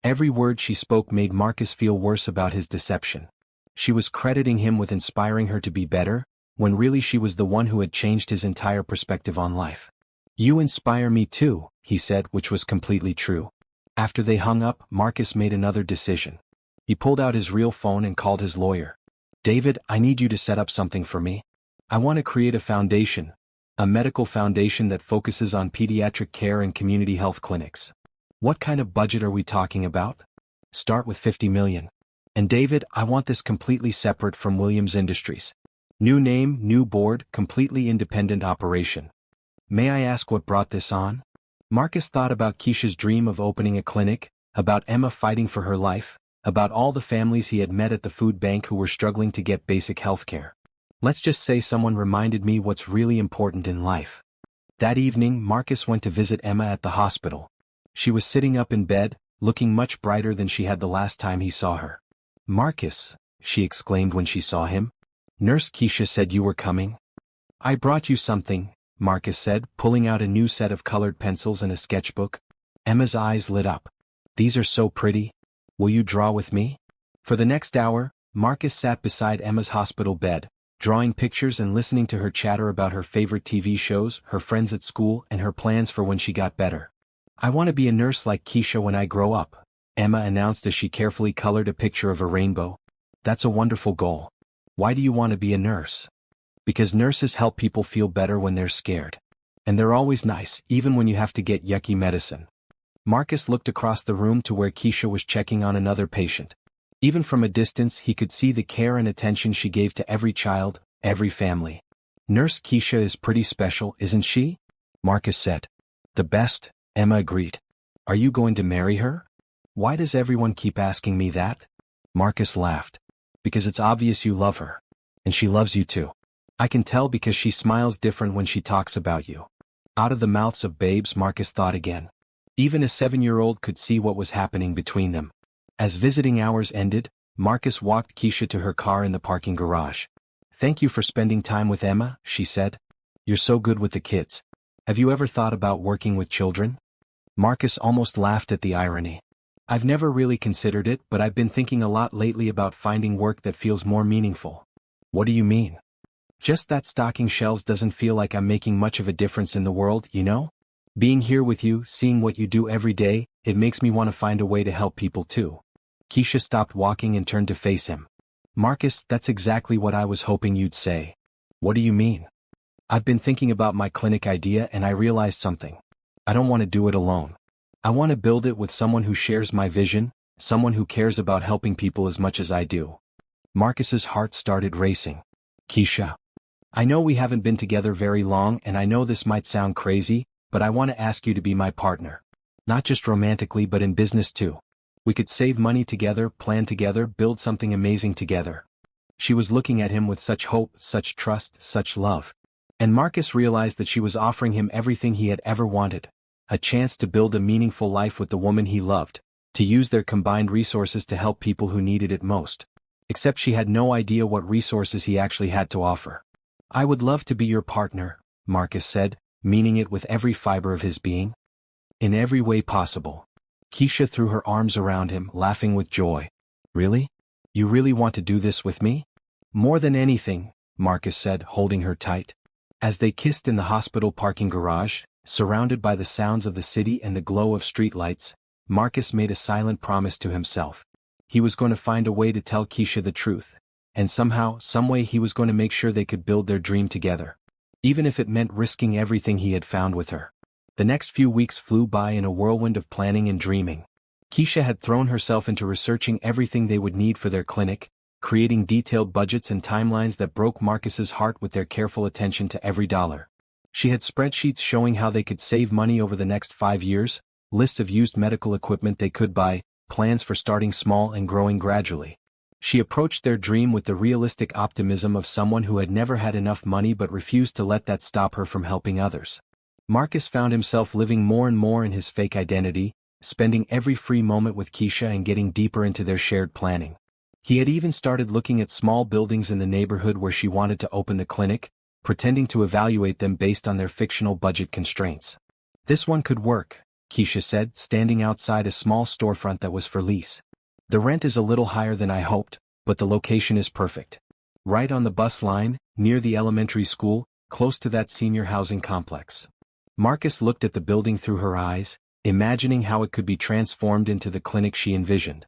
Every word she spoke made Marcus feel worse about his deception. She was crediting him with inspiring her to be better, when really she was the one who had changed his entire perspective on life. "You inspire me too," he said, which was completely true. After they hung up, Marcus made another decision. He pulled out his real phone and called his lawyer. "David, I need you to set up something for me. I want to create a foundation, a medical foundation that focuses on pediatric care and community health clinics." "What kind of budget are we talking about?" "Start with 50 million. And David, I want this completely separate from Williams Industries. New name, new board, completely independent operation." "May I ask what brought this on?" Marcus thought about Keisha's dream of opening a clinic, about Emma fighting for her life, about all the families he had met at the food bank who were struggling to get basic health care. "Let's just say someone reminded me what's really important in life." That evening, Marcus went to visit Emma at the hospital. She was sitting up in bed, looking much brighter than she had the last time he saw her. "Marcus," she exclaimed when she saw him. "Nurse Keisha said you were coming." "I brought you something," Marcus said, pulling out a new set of colored pencils and a sketchbook. Emma's eyes lit up. "These are so pretty. Will you draw with me?" For the next hour, Marcus sat beside Emma's hospital bed, drawing pictures and listening to her chatter about her favorite TV shows, her friends at school, and her plans for when she got better. "I want to be a nurse like Keisha when I grow up," Emma announced as she carefully colored a picture of a rainbow. "That's a wonderful goal. Why do you want to be a nurse?" "Because nurses help people feel better when they're scared. And they're always nice, even when you have to get yucky medicine." Marcus looked across the room to where Keisha was checking on another patient. Even from a distance he could see the care and attention she gave to every child, every family. "Nurse Keisha is pretty special, isn't she?" Marcus said. "The best," Emma agreed. "Are you going to marry her?" "Why does everyone keep asking me that?" Marcus laughed. "Because it's obvious you love her. And she loves you too. I can tell because she smiles different when she talks about you." Out of the mouths of babes, Marcus thought again. Even a 7-year-old could see what was happening between them. As visiting hours ended, Marcus walked Keisha to her car in the parking garage. "Thank you for spending time with Emma," she said. "You're so good with the kids. Have you ever thought about working with children?" Marcus almost laughed at the irony. "I've never really considered it, but I've been thinking a lot lately about finding work that feels more meaningful." "What do you mean?" "Just that stocking shelves doesn't feel like I'm making much of a difference in the world, you know? Being here with you, seeing what you do every day, it makes me want to find a way to help people too." Keisha stopped walking and turned to face him. "Marcus, that's exactly what I was hoping you'd say." "What do you mean?" "I've been thinking about my clinic idea and I realized something. I don't want to do it alone. I want to build it with someone who shares my vision, someone who cares about helping people as much as I do." Marcus's heart started racing. "Keisha, I know we haven't been together very long and I know this might sound crazy, but I want to ask you to be my partner. Not just romantically but in business too. We could save money together, plan together, build something amazing together." She was looking at him with such hope, such trust, such love. And Marcus realized that she was offering him everything he had ever wanted. A chance to build a meaningful life with the woman he loved, to use their combined resources to help people who needed it most. Except she had no idea what resources he actually had to offer. "I would love to be your partner," Marcus said, meaning it with every fiber of his being. "In every way possible." Keisha threw her arms around him, laughing with joy. "Really? You really want to do this with me?" "More than anything," Marcus said, holding her tight. As they kissed in the hospital parking garage, surrounded by the sounds of the city and the glow of streetlights, Marcus made a silent promise to himself. He was going to find a way to tell Keisha the truth, and somehow, someway he was going to make sure they could build their dream together. Even if it meant risking everything he had found with her. The next few weeks flew by in a whirlwind of planning and dreaming. Keisha had thrown herself into researching everything they would need for their clinic, creating detailed budgets and timelines that broke Marcus's heart with their careful attention to every dollar. She had spreadsheets showing how they could save money over the next 5 years, lists of used medical equipment they could buy, plans for starting small and growing gradually. She approached their dream with the realistic optimism of someone who had never had enough money but refused to let that stop her from helping others. Marcus found himself living more and more in his fake identity, spending every free moment with Keisha and getting deeper into their shared planning. He had even started looking at small buildings in the neighborhood where she wanted to open the clinic, pretending to evaluate them based on their fictional budget constraints. This one could work, Keisha said, standing outside a small storefront that was for lease. The rent is a little higher than I hoped, but the location is perfect. Right on the bus line, near the elementary school, close to that senior housing complex. Marcus looked at the building through her eyes, imagining how it could be transformed into the clinic she envisioned.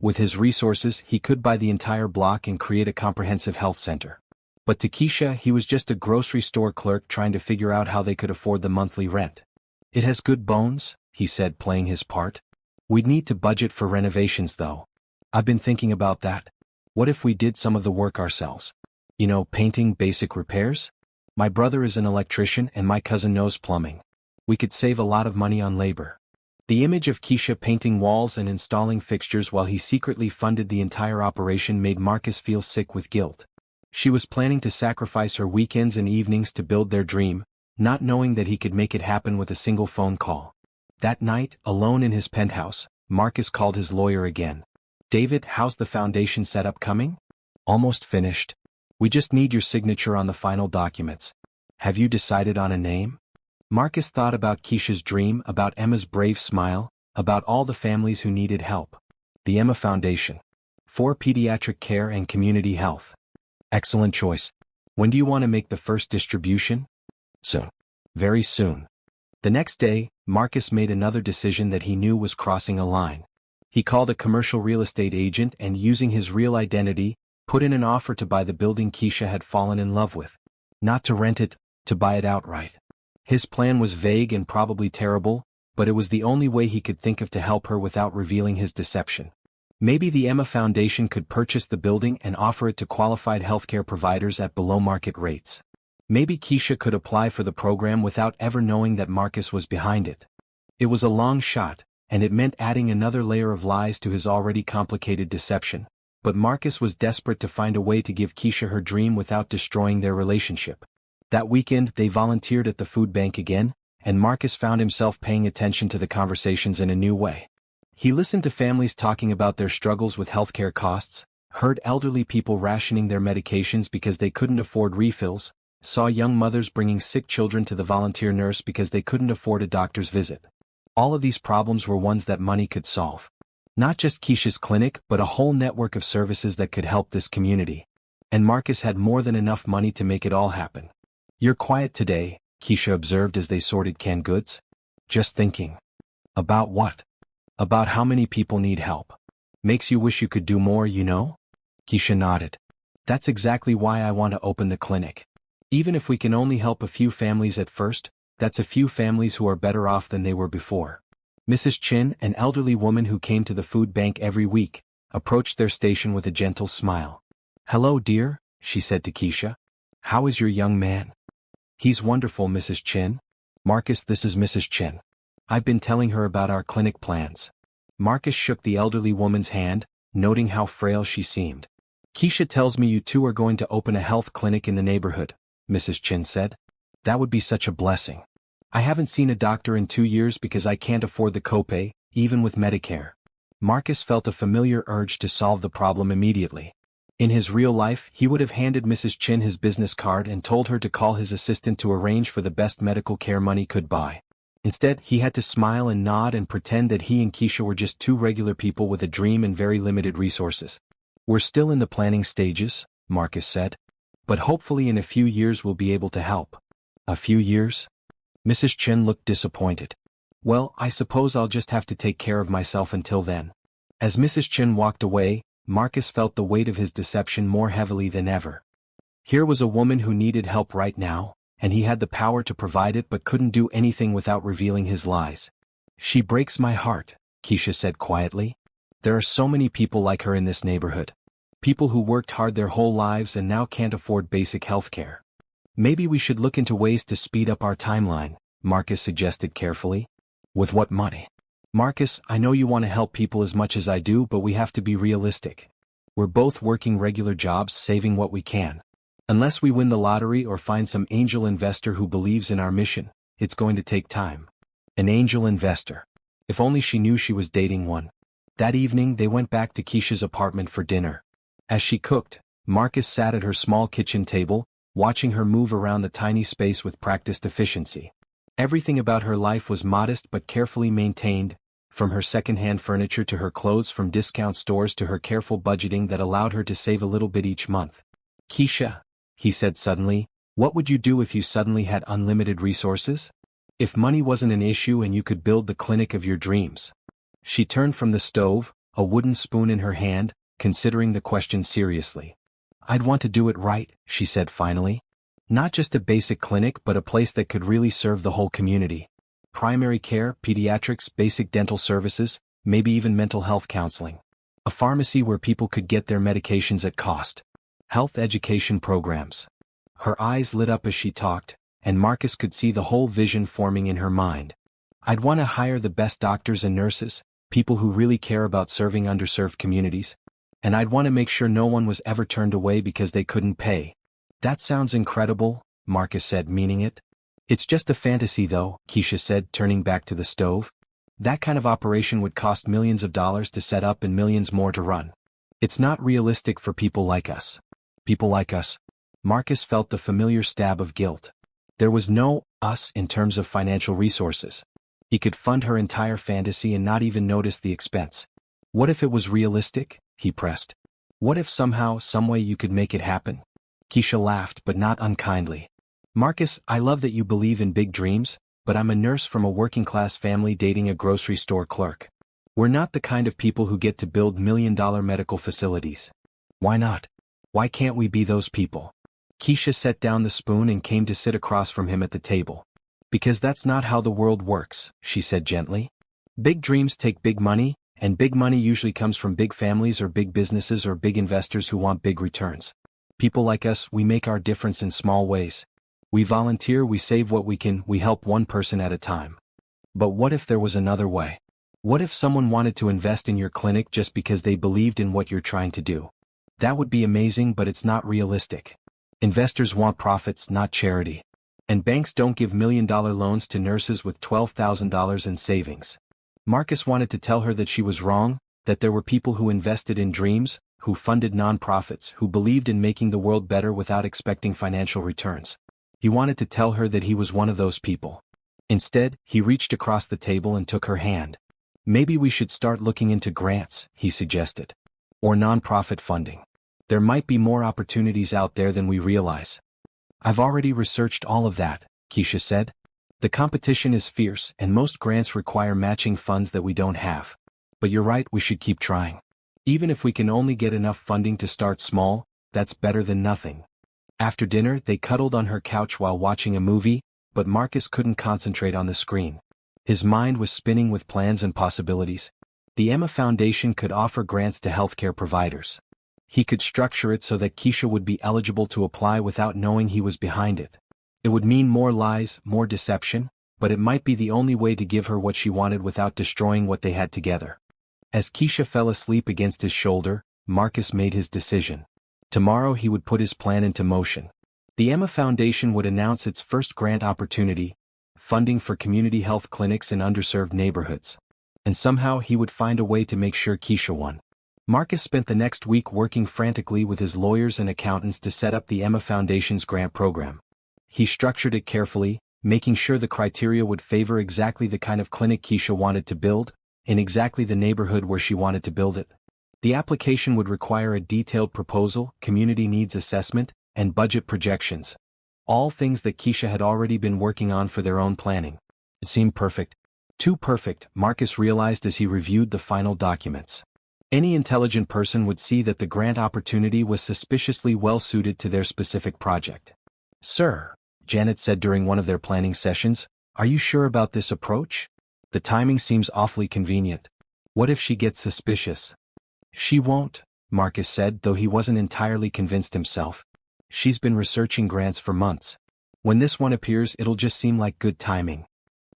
With his resources, he could buy the entire block and create a comprehensive health center. But to Keisha, he was just a grocery store clerk trying to figure out how they could afford the monthly rent. It has good bones, he said, playing his part. We'd need to budget for renovations though. I've been thinking about that. What if we did some of the work ourselves? You know, painting, basic repairs? My brother is an electrician and my cousin knows plumbing. We could save a lot of money on labor. The image of Keisha painting walls and installing fixtures while he secretly funded the entire operation made Marcus feel sick with guilt. She was planning to sacrifice her weekends and evenings to build their dream, not knowing that he could make it happen with a single phone call. That night, alone in his penthouse, Marcus called his lawyer again. David, how's the foundation setup coming? Almost finished. We just need your signature on the final documents. Have you decided on a name? Marcus thought about Keisha's dream, about Emma's brave smile, about all the families who needed help. The Emma Foundation. For pediatric care and community health. Excellent choice. When do you want to make the first distribution? Soon. Very soon. The next day, Marcus made another decision that he knew was crossing a line. He called a commercial real estate agent and, using his real identity, put in an offer to buy the building Keisha had fallen in love with. Not to rent it, to buy it outright. His plan was vague and probably terrible, but it was the only way he could think of to help her without revealing his deception. Maybe the Emma Foundation could purchase the building and offer it to qualified healthcare providers at below-market rates. Maybe Keisha could apply for the program without ever knowing that Marcus was behind it. It was a long shot, and it meant adding another layer of lies to his already complicated deception. But Marcus was desperate to find a way to give Keisha her dream without destroying their relationship. That weekend, they volunteered at the food bank again, and Marcus found himself paying attention to the conversations in a new way. He listened to families talking about their struggles with healthcare costs, heard elderly people rationing their medications because they couldn't afford refills, saw young mothers bringing sick children to the volunteer nurse because they couldn't afford a doctor's visit. All of these problems were ones that money could solve. Not just Keisha's clinic, but a whole network of services that could help this community. And Marcus had more than enough money to make it all happen. You're quiet today, Keisha observed as they sorted canned goods. Just thinking. About what? About how many people need help. Makes you wish you could do more, you know? Keisha nodded. That's exactly why I want to open the clinic. Even if we can only help a few families at first, that's a few families who are better off than they were before. Mrs. Chin, an elderly woman who came to the food bank every week, approached their station with a gentle smile. Hello, dear, she said to Keisha. How is your young man? He's wonderful, Mrs. Chin. Marcus, this is Mrs. Chin. I've been telling her about our clinic plans. Marcus shook the elderly woman's hand, noting how frail she seemed. Keisha tells me you two are going to open a health clinic in the neighborhood, Mrs. Chin said. That would be such a blessing. I haven't seen a doctor in 2 years because I can't afford the copay, even with Medicare. Marcus felt a familiar urge to solve the problem immediately. In his real life, he would have handed Mrs. Chin his business card and told her to call his assistant to arrange for the best medical care money could buy. Instead, he had to smile and nod and pretend that he and Keisha were just two regular people with a dream and very limited resources. We're still in the planning stages, Marcus said. But hopefully in a few years we'll be able to help. A few years? Mrs. Chen looked disappointed. Well, I suppose I'll just have to take care of myself until then. As Mrs. Chen walked away, Marcus felt the weight of his deception more heavily than ever. Here was a woman who needed help right now, and he had the power to provide it but couldn't do anything without revealing his lies. She breaks my heart, Keisha said quietly. There are so many people like her in this neighborhood. People who worked hard their whole lives and now can't afford basic health care. Maybe we should look into ways to speed up our timeline, Marcus suggested carefully. With what money? Marcus, I know you want to help people as much as I do, but we have to be realistic. We're both working regular jobs, saving what we can. Unless we win the lottery or find some angel investor who believes in our mission, it's going to take time. An angel investor. If only she knew she was dating one. That evening they went back to Keisha's apartment for dinner. As she cooked, Marcus sat at her small kitchen table, watching her move around the tiny space with practiced efficiency. Everything about her life was modest but carefully maintained, from her second-hand furniture to her clothes from discount stores to her careful budgeting that allowed her to save a little bit each month. Keisha, he said suddenly, what would you do if you suddenly had unlimited resources? If money wasn't an issue and you could build the clinic of your dreams? She turned from the stove, a wooden spoon in her hand, considering the question seriously. I'd want to do it right, she said finally. Not just a basic clinic but a place that could really serve the whole community. Primary care, pediatrics, basic dental services, maybe even mental health counseling. A pharmacy where people could get their medications at cost. Health education programs. Her eyes lit up as she talked, and Marcus could see the whole vision forming in her mind. I'd want to hire the best doctors and nurses, people who really care about serving underserved communities. And I'd want to make sure no one was ever turned away because they couldn't pay. That sounds incredible, Marcus said, meaning it. It's just a fantasy though, Keisha said, turning back to the stove. That kind of operation would cost millions of dollars to set up and millions more to run. It's not realistic for people like us. People like us. Marcus felt the familiar stab of guilt. There was no us in terms of financial resources. He could fund her entire fantasy and not even notice the expense. What if it was realistic? He pressed. What if somehow, someway you could make it happen? Keisha laughed, but not unkindly. Marcus, I love that you believe in big dreams, but I'm a nurse from a working-class family dating a grocery store clerk. We're not the kind of people who get to build million-dollar medical facilities. Why not? Why can't we be those people? Keisha set down the spoon and came to sit across from him at the table. Because that's not how the world works, she said gently. Big dreams take big money, and big money usually comes from big families or big businesses or big investors who want big returns. People like us, we make our difference in small ways. We volunteer, we save what we can, we help one person at a time. But what if there was another way? What if someone wanted to invest in your clinic just because they believed in what you're trying to do? That would be amazing, but it's not realistic. Investors want profits, not charity. And banks don't give million-dollar loans to nurses with $12,000 in savings. Marcus wanted to tell her that she was wrong, that there were people who invested in dreams, who funded nonprofits, who believed in making the world better without expecting financial returns. He wanted to tell her that he was one of those people. Instead, he reached across the table and took her hand. Maybe we should start looking into grants, he suggested. Or nonprofit funding. There might be more opportunities out there than we realize. I've already researched all of that, Keisha said. The competition is fierce and most grants require matching funds that we don't have. But you're right, we should keep trying. Even if we can only get enough funding to start small, that's better than nothing. After dinner, they cuddled on her couch while watching a movie, but Marcus couldn't concentrate on the screen. His mind was spinning with plans and possibilities. The Emma Foundation could offer grants to healthcare providers. He could structure it so that Keisha would be eligible to apply without knowing he was behind it. It would mean more lies, more deception, but it might be the only way to give her what she wanted without destroying what they had together. As Keisha fell asleep against his shoulder, Marcus made his decision. Tomorrow he would put his plan into motion. The Emma Foundation would announce its first grant opportunity, funding for community health clinics in underserved neighborhoods. And somehow he would find a way to make sure Keisha won. Marcus spent the next week working frantically with his lawyers and accountants to set up the Emma Foundation's grant program. He structured it carefully, making sure the criteria would favor exactly the kind of clinic Keisha wanted to build, in exactly the neighborhood where she wanted to build it. The application would require a detailed proposal, community needs assessment, and budget projections. All things that Keisha had already been working on for their own planning. It seemed perfect. Too perfect, Marcus realized as he reviewed the final documents. Any intelligent person would see that the grant opportunity was suspiciously well-suited to their specific project. "Sir," Janet said during one of their planning sessions, "are you sure about this approach? The timing seems awfully convenient. What if she gets suspicious?" "She won't," Marcus said, though he wasn't entirely convinced himself. "She's been researching grants for months. When this one appears, it'll just seem like good timing.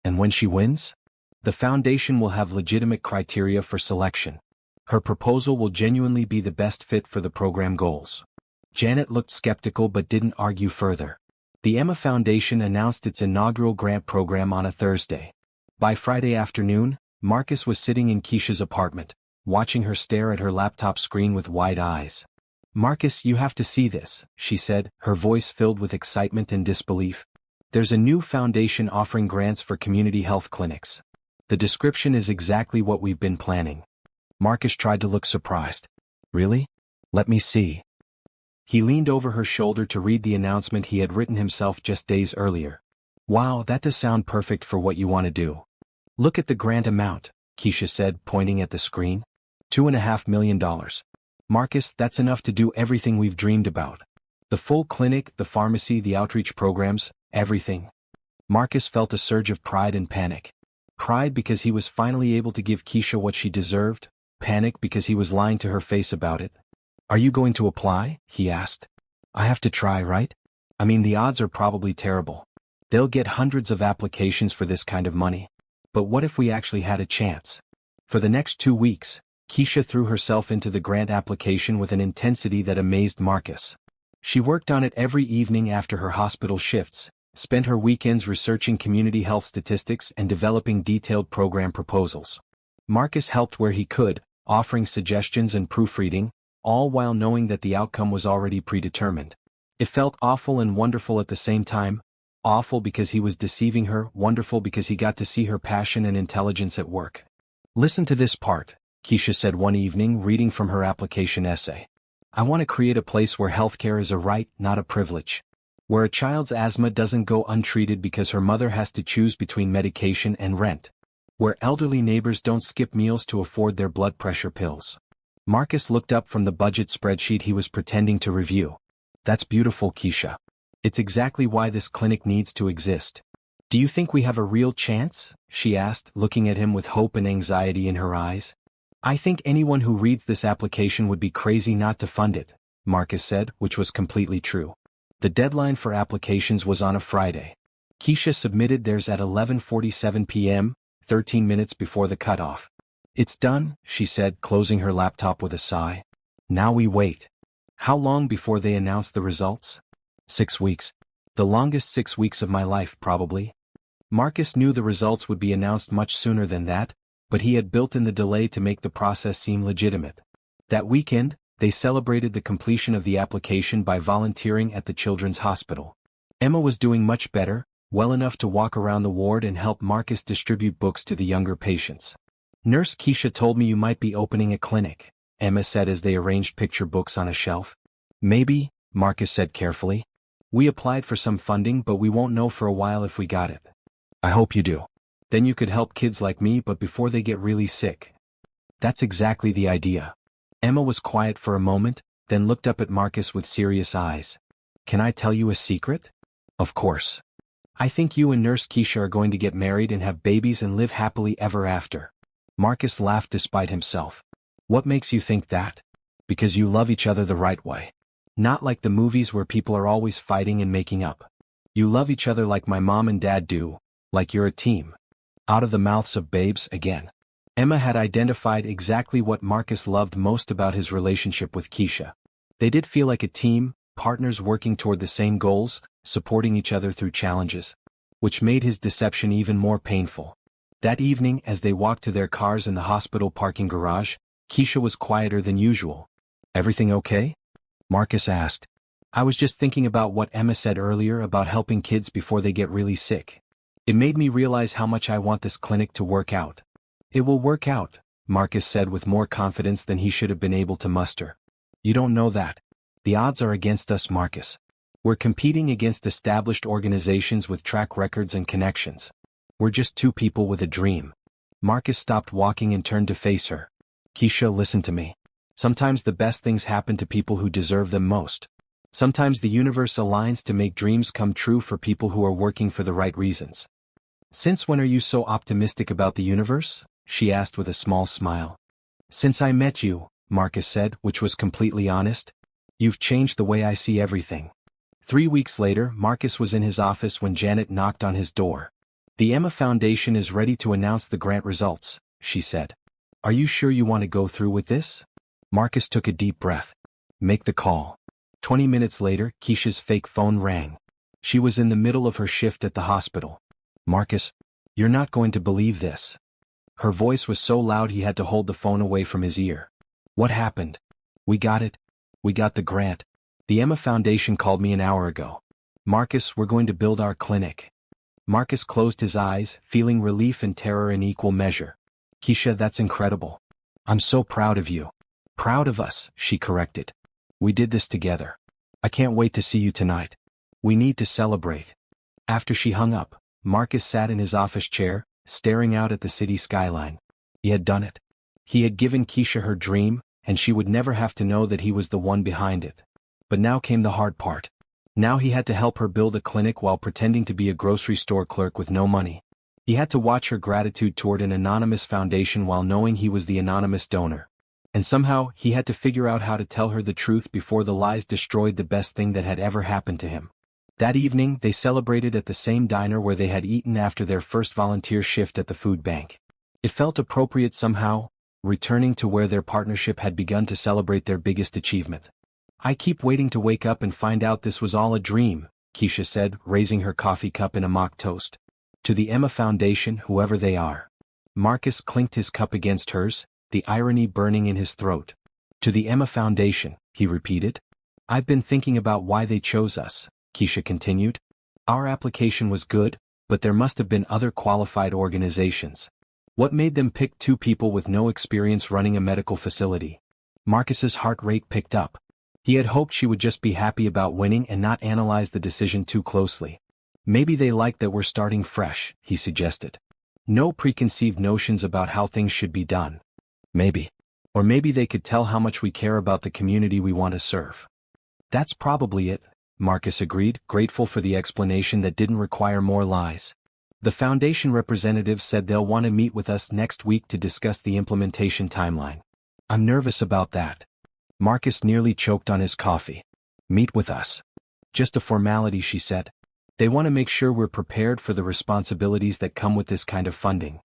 And when she wins? The foundation will have legitimate criteria for selection. Her proposal will genuinely be the best fit for the program goals." Janet looked skeptical but didn't argue further. The Emma Foundation announced its inaugural grant program on a Thursday. By Friday afternoon, Marcus was sitting in Keisha's apartment, watching her stare at her laptop screen with wide eyes. "Marcus, you have to see this," she said, her voice filled with excitement and disbelief. "There's a new foundation offering grants for community health clinics. The description is exactly what we've been planning." Marcus tried to look surprised. "Really? Let me see." He leaned over her shoulder to read the announcement he had written himself just days earlier. "Wow, that does sound perfect for what you want to do." "Look at the grant amount," Keisha said, pointing at the screen. $2.5 million. "Marcus, that's enough to do everything we've dreamed about. The full clinic, the pharmacy, the outreach programs, everything." Marcus felt a surge of pride and panic. Pride because he was finally able to give Keisha what she deserved, panic because he was lying to her face about it. "Are you going to apply?" he asked. "I have to try, right? I mean, the odds are probably terrible. They'll get hundreds of applications for this kind of money. But what if we actually had a chance?" For the next 2 weeks, Keisha threw herself into the grant application with an intensity that amazed Marcus. She worked on it every evening after her hospital shifts, spent her weekends researching community health statistics and developing detailed program proposals. Marcus helped where he could, offering suggestions and proofreading, all while knowing that the outcome was already predetermined. It felt awful and wonderful at the same time. Awful because he was deceiving her, wonderful because he got to see her passion and intelligence at work. "Listen to this part," Keisha said one evening, reading from her application essay. "I want to create a place where healthcare is a right, not a privilege. Where a child's asthma doesn't go untreated because her mother has to choose between medication and rent. Where elderly neighbors don't skip meals to afford their blood pressure pills." Marcus looked up from the budget spreadsheet he was pretending to review. "That's beautiful, Keisha. It's exactly why this clinic needs to exist." "Do you think we have a real chance?" she asked, looking at him with hope and anxiety in her eyes. "I think anyone who reads this application would be crazy not to fund it," Marcus said, which was completely true. The deadline for applications was on a Friday. Keisha submitted theirs at 11:47 p.m., 13 minutes before the cutoff. "It's done," she said, closing her laptop with a sigh. "Now we wait." How long before they announced the results? 6 weeks. The longest 6 weeks of my life, probably. Marcus knew the results would be announced much sooner than that, but he had built in the delay to make the process seem legitimate. That weekend, they celebrated the completion of the application by volunteering at the Children's Hospital. Emma was doing much better, well enough to walk around the ward and help Marcus distribute books to the younger patients. "Nurse Keisha told me you might be opening a clinic," Emma said as they arranged picture books on a shelf. "Maybe," Marcus said carefully. "We applied for some funding, but we won't know for a while if we got it." "I hope you do. Then you could help kids like me, but before they get really sick." "That's exactly the idea." Emma was quiet for a moment, then looked up at Marcus with serious eyes. "Can I tell you a secret?" "Of course." "I think you and Nurse Keisha are going to get married and have babies and live happily ever after." Marcus laughed despite himself. "What makes you think that?" "Because you love each other the right way. Not like the movies where people are always fighting and making up. You love each other like my mom and dad do, like you're a team." Out of the mouths of babes again. Emma had identified exactly what Marcus loved most about his relationship with Keisha. They did feel like a team, partners working toward the same goals, supporting each other through challenges. Which made his deception even more painful. That evening, as they walked to their cars in the hospital parking garage, Keisha was quieter than usual. "Everything okay?" Marcus asked. "I was just thinking about what Emma said earlier about helping kids before they get really sick. It made me realize how much I want this clinic to work out." "It will work out," Marcus said with more confidence than he should have been able to muster. "You don't know that. The odds are against us, Marcus. We're competing against established organizations with track records and connections. We're just two people with a dream. Marcus stopped walking and turned to face her. Keisha, listen to me. Sometimes the best things happen to people who deserve them most. Sometimes the universe aligns to make dreams come true for people who are working for the right reasons. Since when are you so optimistic about the universe? She asked with a small smile. Since I met you, Marcus said, which was completely honest. You've changed the way I see everything. 3 weeks later, Marcus was in his office when Janet knocked on his door. The Emma Foundation is ready to announce the grant results, she said. Are you sure you want to go through with this? Marcus took a deep breath. Make the call. 20 minutes later, Keisha's fake phone rang. She was in the middle of her shift at the hospital. Marcus, you're not going to believe this. Her voice was so loud he had to hold the phone away from his ear. What happened? We got it. We got the grant. The Emma Foundation called me an hour ago. Marcus, we're going to build our clinic. Marcus closed his eyes, feeling relief and terror in equal measure. Keisha, that's incredible. I'm so proud of you. Proud of us, she corrected. We did this together. I can't wait to see you tonight. We need to celebrate. After she hung up, Marcus sat in his office chair, staring out at the city skyline. He had done it. He had given Keisha her dream, and she would never have to know that he was the one behind it. But now came the hard part. Now he had to help her build a clinic while pretending to be a grocery store clerk with no money. He had to watch her gratitude toward an anonymous foundation while knowing he was the anonymous donor. And somehow, he had to figure out how to tell her the truth before the lies destroyed the best thing that had ever happened to him. That evening, they celebrated at the same diner where they had eaten after their first volunteer shift at the food bank. It felt appropriate somehow, returning to where their partnership had begun to celebrate their biggest achievement. I keep waiting to wake up and find out this was all a dream, Keisha said, raising her coffee cup in a mock toast. To the Emma Foundation, whoever they are. Marcus clinked his cup against hers, the irony burning in his throat. To the Emma Foundation, he repeated. I've been thinking about why they chose us, Keisha continued. Our application was good, but there must have been other qualified organizations. What made them pick two people with no experience running a medical facility? Marcus's heart rate picked up. He had hoped she would just be happy about winning and not analyze the decision too closely. Maybe they liked that we're starting fresh, he suggested. No preconceived notions about how things should be done. Maybe. Or maybe they could tell how much we care about the community we want to serve. That's probably it, Marcus agreed, grateful for the explanation that didn't require more lies. The foundation representative said they'll want to meet with us next week to discuss the implementation timeline. I'm nervous about that. Marcus nearly choked on his coffee. Meet with us. Just a formality, she said. They want to make sure we're prepared for the responsibilities that come with this kind of funding.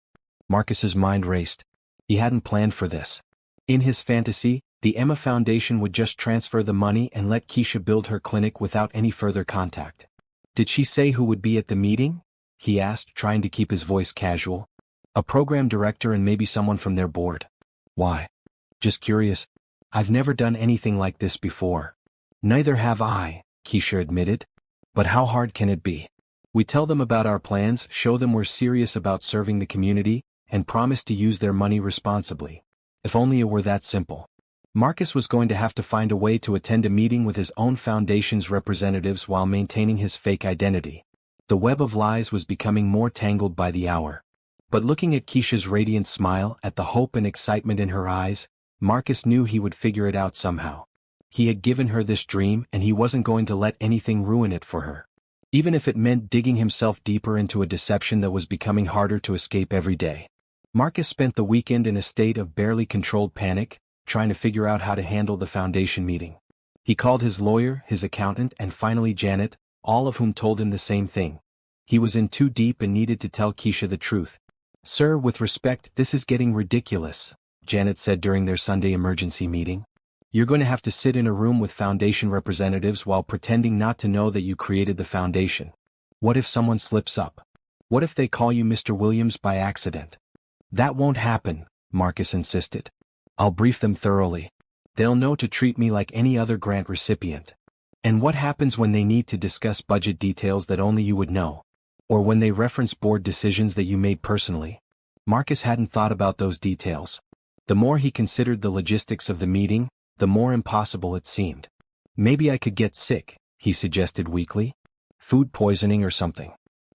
Marcus's mind raced. He hadn't planned for this. In his fantasy, the Emma Foundation would just transfer the money and let Keisha build her clinic without any further contact. Did she say who would be at the meeting? He asked, trying to keep his voice casual. A program director and maybe someone from their board. Why? Just curious. I've never done anything like this before. Neither have I, Keisha admitted. But how hard can it be? We tell them about our plans, show them we're serious about serving the community, and promise to use their money responsibly. If only it were that simple. Marcus was going to have to find a way to attend a meeting with his own foundation's representatives while maintaining his fake identity. The web of lies was becoming more tangled by the hour. But looking at Keisha's radiant smile, at the hope and excitement in her eyes, Marcus knew he would figure it out somehow. He had given her this dream and he wasn't going to let anything ruin it for her. Even if it meant digging himself deeper into a deception that was becoming harder to escape every day. Marcus spent the weekend in a state of barely controlled panic, trying to figure out how to handle the foundation meeting. He called his lawyer, his accountant, and finally Janet, all of whom told him the same thing. He was in too deep and needed to tell Keisha the truth. Sir, with respect, this is getting ridiculous, Janet said during their Sunday emergency meeting. You're going to have to sit in a room with foundation representatives while pretending not to know that you created the foundation. What if someone slips up? What if they call you Mr. Williams by accident? That won't happen, Marcus insisted. I'll brief them thoroughly. They'll know to treat me like any other grant recipient. And what happens when they need to discuss budget details that only you would know? Or when they reference board decisions that you made personally? Marcus hadn't thought about those details. The more he considered the logistics of the meeting, the more impossible it seemed. Maybe I could get sick, he suggested weakly. Food poisoning or something.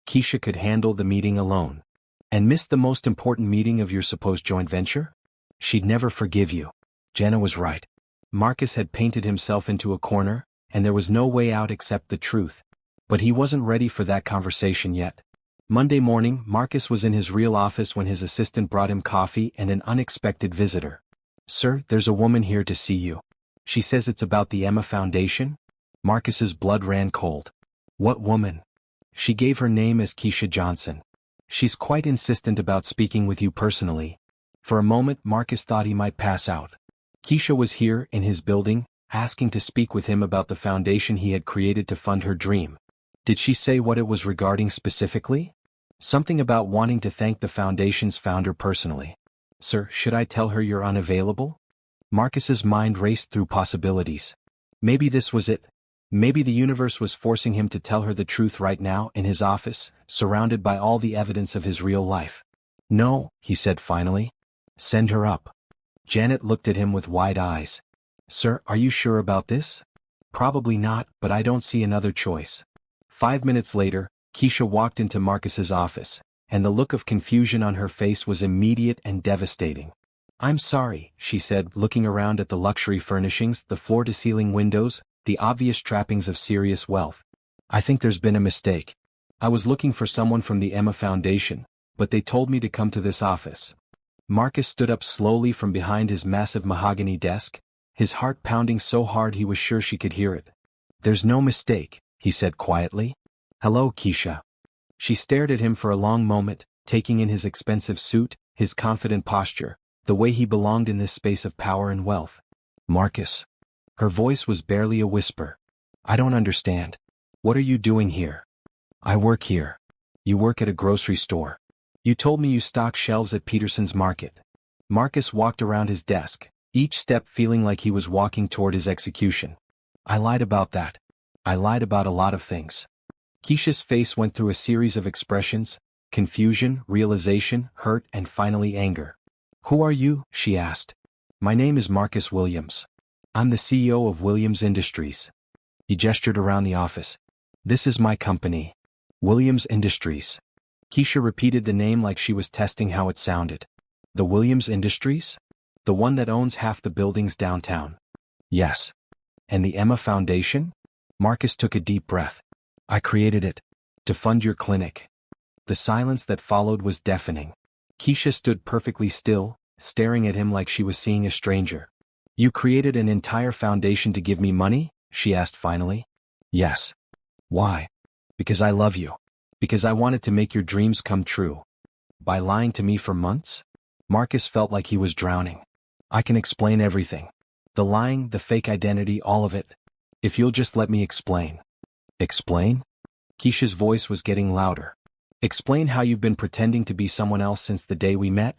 Keisha could handle the meeting alone. And miss the most important meeting of your supposed joint venture? She'd never forgive you. Jenna was right. Marcus had painted himself into a corner, and there was no way out except the truth. But he wasn't ready for that conversation yet. Monday morning, Marcus was in his real office when his assistant brought him coffee and an unexpected visitor. "Sir, there's a woman here to see you. She says it's about the Emma Foundation?" Marcus's blood ran cold. "What woman?" "She gave her name as Keisha Johnson. She's quite insistent about speaking with you personally." For a moment Marcus thought he might pass out. Keisha was here, in his building, asking to speak with him about the foundation he had created to fund her dream. Did she say what it was regarding specifically? Something about wanting to thank the foundation's founder personally. "Sir, should I tell her you're unavailable?" Marcus's mind raced through possibilities. Maybe this was it. Maybe the universe was forcing him to tell her the truth right now in his office, surrounded by all the evidence of his real life. "No," he said finally. "Send her up." Janet looked at him with wide eyes. "Sir, are you sure about this?" "Probably not, but I don't see another choice." 5 minutes later, Keisha walked into Marcus's office, and the look of confusion on her face was immediate and devastating. "I'm sorry," she said, looking around at the luxury furnishings, the floor-to-ceiling windows, the obvious trappings of serious wealth. "I think there's been a mistake. I was looking for someone from the Emma Foundation, but they told me to come to this office." Marcus stood up slowly from behind his massive mahogany desk, his heart pounding so hard he was sure she could hear it. "There's no mistake," he said quietly. "Hello, Keisha." She stared at him for a long moment, taking in his expensive suit, his confident posture, the way he belonged in this space of power and wealth. "Marcus." Her voice was barely a whisper. "I don't understand. What are you doing here?" "I work here." "You work at a grocery store. You told me you stock shelves at Peterson's Market." Marcus walked around his desk, each step feeling like he was walking toward his execution. "I lied about that. I lied about a lot of things." Keisha's face went through a series of expressions: confusion, realization, hurt, and finally anger. "Who are you?" she asked. "My name is Marcus Williams. I'm the CEO of Williams Industries." He gestured around the office. "This is my company. Williams Industries." Keisha repeated the name like she was testing how it sounded. "The Williams Industries? The one that owns half the buildings downtown?" "Yes." "And the Emma Foundation?" Marcus took a deep breath. "I created it. To fund your clinic." The silence that followed was deafening. Keisha stood perfectly still, staring at him like she was seeing a stranger. "You created an entire foundation to give me money?" she asked finally. "Yes." "Why?" "Because I love you. Because I wanted to make your dreams come true." "By lying to me for months?" Marcus felt like he was drowning. "I can explain everything. The lying, the fake identity, all of it. If you'll just let me explain." "Explain?" Keisha's voice was getting louder. "Explain how you've been pretending to be someone else since the day we met?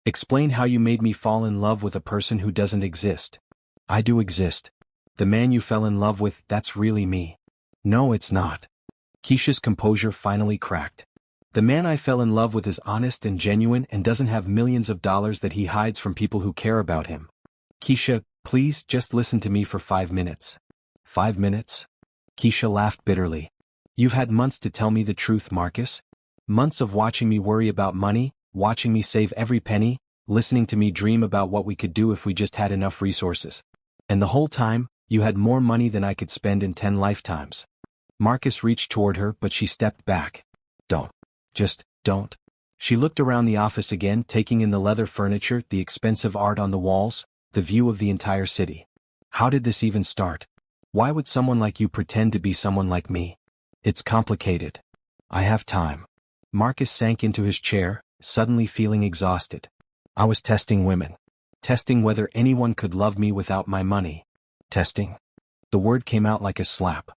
Explain how you made me fall in love with a person who doesn't exist." "I do exist. The man you fell in love with, that's really me." "No, it's not." Keisha's composure finally cracked. "The man I fell in love with is honest and genuine and doesn't have millions of dollars that he hides from people who care about him." "Keisha, please just listen to me for 5 minutes." "5 minutes?" Keisha laughed bitterly. "You've had months to tell me the truth, Marcus. Months of watching me worry about money, watching me save every penny, listening to me dream about what we could do if we just had enough resources. And the whole time, you had more money than I could spend in 10 lifetimes." Marcus reached toward her, but she stepped back. "Don't. Just don't." She looked around the office again, taking in the leather furniture, the expensive art on the walls, the view of the entire city. "How did this even start? Why would someone like you pretend to be someone like me?" "It's complicated. I have time." Marcus sank into his chair, suddenly feeling exhausted. "I was testing women. Testing whether anyone could love me without my money. Testing." The word came out like a slap.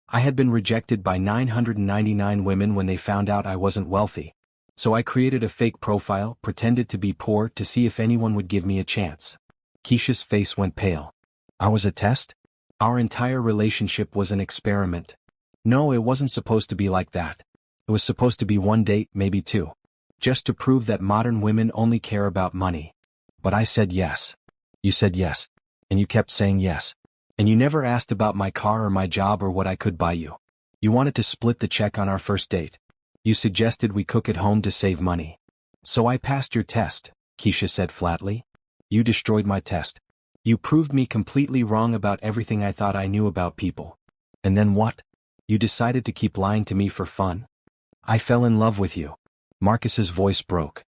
"I had been rejected by 999 women when they found out I wasn't wealthy. So I created a fake profile, pretended to be poor to see if anyone would give me a chance." Keisha's face went pale. "I was a test? Our entire relationship was an experiment." "No, it wasn't supposed to be like that. It was supposed to be 1 date, maybe 2. Just to prove that modern women only care about money. But I said yes." "You said yes. And you kept saying yes." And you never asked about my car or my job or what I could buy you. You wanted to split the check on our first date. You suggested we cook at home to save money. So I passed your test, Keisha said flatly. You destroyed my test. You proved me completely wrong about everything I thought I knew about people. And then what? You decided to keep lying to me for fun? I fell in love with you. Marcus's voice broke.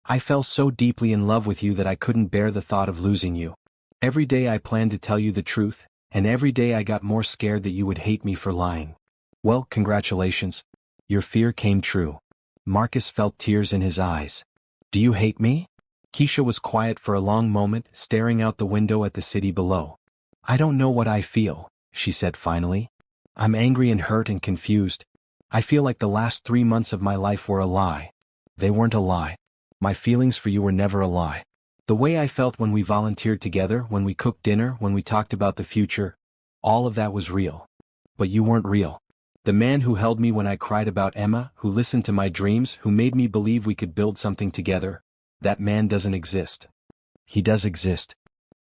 I fell so deeply in love with you that I couldn't bear the thought of losing you. Every day I planned to tell you the truth, and every day I got more scared that you would hate me for lying. Well, congratulations. Your fear came true. Marcus felt tears in his eyes. Do you hate me? Keisha was quiet for a long moment, staring out the window at the city below. I don't know what I feel, she said finally. I'm angry and hurt and confused. I feel like the last 3 months of my life were a lie. They weren't a lie. My feelings for you were never a lie. The way I felt when we volunteered together, when we cooked dinner, when we talked about the future, all of that was real. But you weren't real. The man who held me when I cried about Emma, who listened to my dreams, who made me believe we could build something together, that man doesn't exist. He does exist.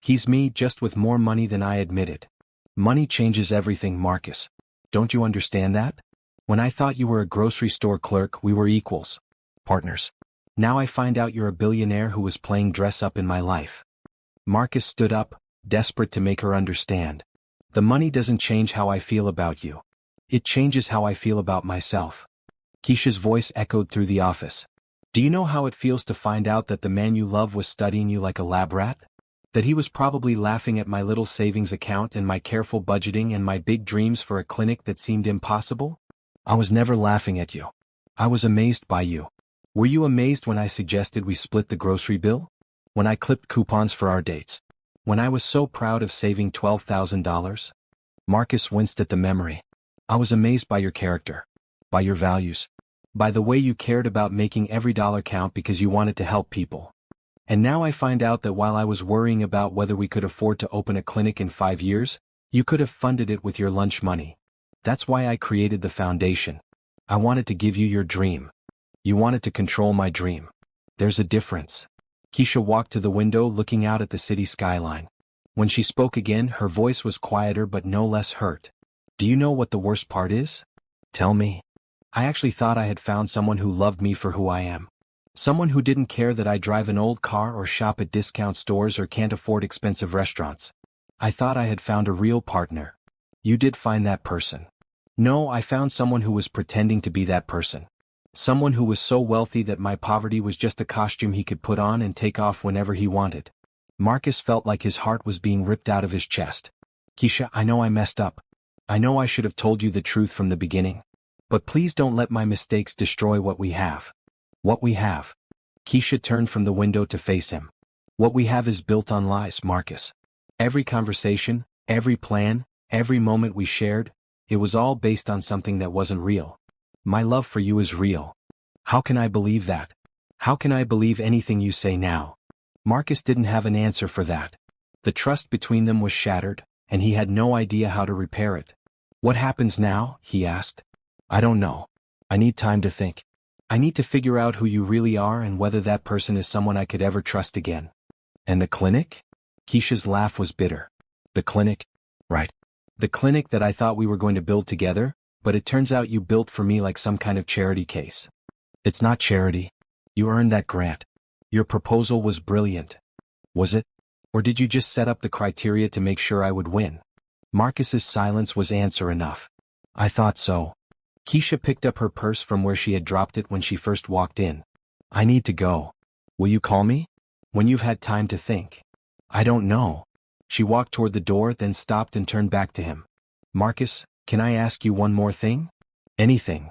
He's me, just with more money than I admitted. Money changes everything, Marcus. Don't you understand that? When I thought you were a grocery store clerk, we were equals. Partners. Now I find out you're a billionaire who was playing dress up in my life. Marcus stood up, desperate to make her understand. The money doesn't change how I feel about you. It changes how I feel about myself. Keisha's voice echoed through the office. Do you know how it feels to find out that the man you love was studying you like a lab rat? That he was probably laughing at my little savings account and my careful budgeting and my big dreams for a clinic that seemed impossible? I was never laughing at you. I was amazed by you. Were you amazed when I suggested we split the grocery bill? When I clipped coupons for our dates? When I was so proud of saving $12,000? Marcus winced at the memory. I was amazed by your character. By your values. By the way you cared about making every dollar count because you wanted to help people. And now I find out that while I was worrying about whether we could afford to open a clinic in 5 years, you could have funded it with your lunch money. That's why I created the foundation. I wanted to give you your dream. You wanted to control my dream. There's a difference. Keisha walked to the window, looking out at the city skyline. When she spoke again, her voice was quieter but no less hurt. Do you know what the worst part is? Tell me. I actually thought I had found someone who loved me for who I am. Someone who didn't care that I drive an old car or shop at discount stores or can't afford expensive restaurants. I thought I had found a real partner. You did find that person. No, I found someone who was pretending to be that person. Someone who was so wealthy that my poverty was just a costume he could put on and take off whenever he wanted. Marcus felt like his heart was being ripped out of his chest. Keisha, I know I messed up. I know I should have told you the truth from the beginning. But please don't let my mistakes destroy what we have. What we have. Keisha turned from the window to face him. What we have is built on lies, Marcus. Every conversation, every plan, every moment we shared, it was all based on something that wasn't real. My love for you is real. How can I believe that? How can I believe anything you say now? Marcus didn't have an answer for that. The trust between them was shattered, and he had no idea how to repair it. What happens now? He asked. I don't know. I need time to think. I need to figure out who you really are and whether that person is someone I could ever trust again. And the clinic? Keisha's laugh was bitter. The clinic? Right. The clinic that I thought we were going to build together, but it turns out you built for me like some kind of charity case. It's not charity. You earned that grant. Your proposal was brilliant. Was it? Or did you just set up the criteria to make sure I would win? Marcus's silence was answer enough. I thought so. Keisha picked up her purse from where she had dropped it when she first walked in. I need to go. Will you call me? When you've had time to think. I don't know. She walked toward the door, then stopped and turned back to him. Marcus, can I ask you one more thing? Anything.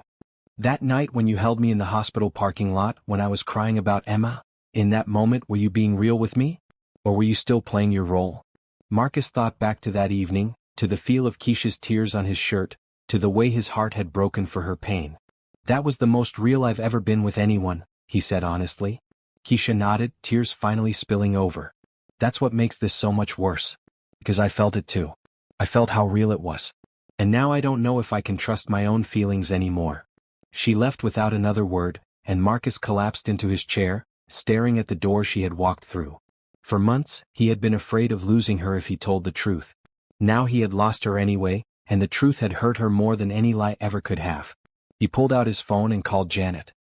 That night when you held me in the hospital parking lot when I was crying about Emma, in that moment were you being real with me? Or were you still playing your role? Marcus thought back to that evening, to the feel of Keisha's tears on his shirt, to the way his heart had broken for her pain. That was the most real I've ever been with anyone, he said honestly. Keisha nodded, tears finally spilling over. That's what makes this so much worse. Because I felt it too. I felt how real it was. And now I don't know if I can trust my own feelings anymore. She left without another word, and Marcus collapsed into his chair, staring at the door she had walked through. For months, he had been afraid of losing her if he told the truth. Now he had lost her anyway, and the truth had hurt her more than any lie ever could have. He pulled out his phone and called Janet.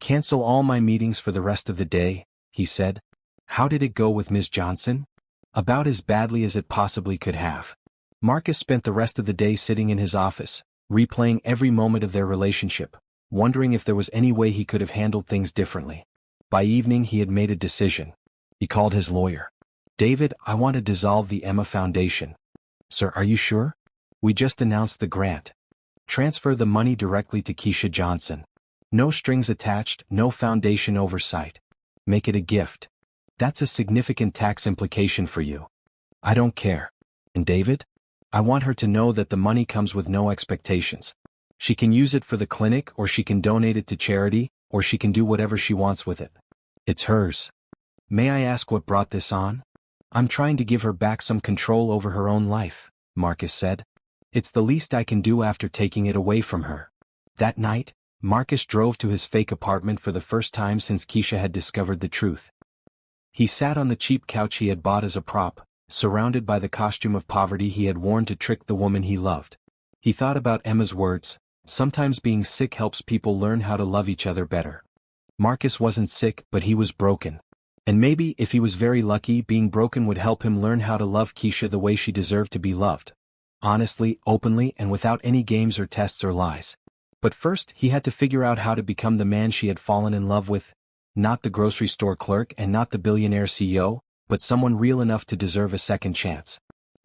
"Cancel all my meetings for the rest of the day," he said. "How did it go with Ms. Johnson?" "About as badly as it possibly could have." Marcus spent the rest of the day sitting in his office, replaying every moment of their relationship, wondering if there was any way he could have handled things differently. By evening he had made a decision. He called his lawyer. "David, I want to dissolve the Emma Foundation." "Sir, are you sure? We just announced the grant. Transfer the money directly to Keisha Johnson. No strings attached, no foundation oversight. Make it a gift. That's a significant tax implication for you." "I don't care. And David? I want her to know that the money comes with no expectations. She can use it for the clinic, or she can donate it to charity, or she can do whatever she wants with it. It's hers." "May I ask what brought this on?" "I'm trying to give her back some control over her own life," Marcus said. "It's the least I can do after taking it away from her." That night, Marcus drove to his fake apartment for the first time since Keisha had discovered the truth. He sat on the cheap couch he had bought as a prop, surrounded by the costume of poverty he had worn to trick the woman he loved. He thought about Emma's words, "Sometimes being sick helps people learn how to love each other better." Marcus wasn't sick, but he was broken. And maybe, if he was very lucky, being broken would help him learn how to love Keisha the way she deserved to be loved. Honestly, openly, and without any games or tests or lies. But first, he had to figure out how to become the man she had fallen in love with. Not the grocery store clerk and not the billionaire CEO, but someone real enough to deserve a second chance.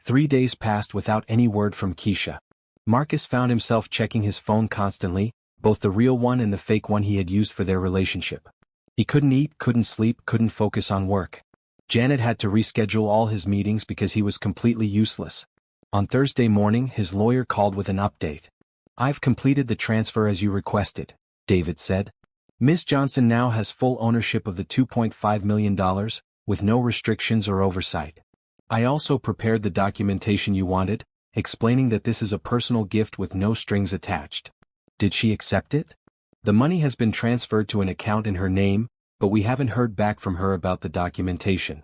3 days passed without any word from Keisha. Marcus found himself checking his phone constantly, both the real one and the fake one he had used for their relationship. He couldn't eat, couldn't sleep, couldn't focus on work. Janet had to reschedule all his meetings because he was completely useless. On Thursday morning, his lawyer called with an update. "I've completed the transfer as you requested," David said. "Ms. Johnson now has full ownership of the $2.5 million, with no restrictions or oversight. I also prepared the documentation you wanted, explaining that this is a personal gift with no strings attached." "Did she accept it?" "The money has been transferred to an account in her name, but we haven't heard back from her about the documentation."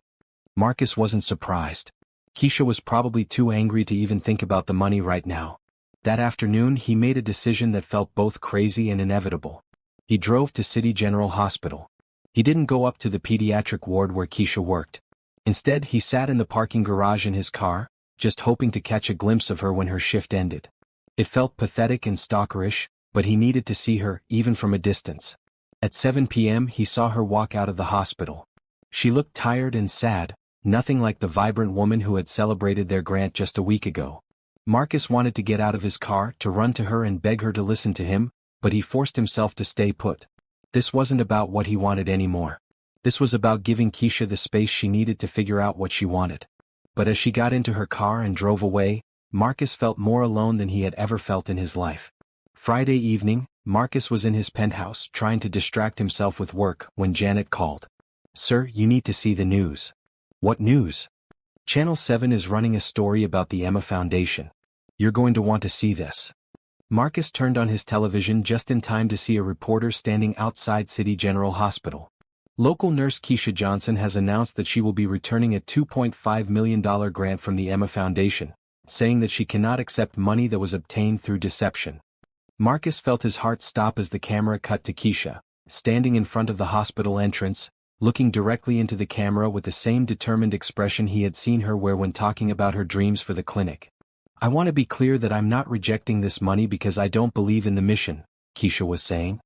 Marcus wasn't surprised. Keisha was probably too angry to even think about the money right now. That afternoon he made a decision that felt both crazy and inevitable. He drove to City General Hospital. He didn't go up to the pediatric ward where Keisha worked. Instead, he sat in the parking garage in his car, just hoping to catch a glimpse of her when her shift ended. It felt pathetic and stalkerish, but he needed to see her, even from a distance. At 7 p.m. he saw her walk out of the hospital. She looked tired and sad, nothing like the vibrant woman who had celebrated their grant just a week ago. Marcus wanted to get out of his car, to run to her and beg her to listen to him, but he forced himself to stay put. This wasn't about what he wanted anymore. This was about giving Keisha the space she needed to figure out what she wanted. But as she got into her car and drove away, Marcus felt more alone than he had ever felt in his life. Friday evening, Marcus was in his penthouse trying to distract himself with work when Janet called. "Sir, you need to see the news." "What news?" "Channel 7 is running a story about the Emma Foundation. You're going to want to see this." Marcus turned on his television just in time to see a reporter standing outside City General Hospital. Local nurse Keisha Johnson has announced that she will be returning a $2.5 million grant from the Emma Foundation, saying that she cannot accept money that was obtained through deception. Marcus felt his heart stop as the camera cut to Keisha, standing in front of the hospital entrance, looking directly into the camera with the same determined expression he had seen her wear when talking about her dreams for the clinic. "I want to be clear that I'm not rejecting this money because I don't believe in the mission," Keisha was saying.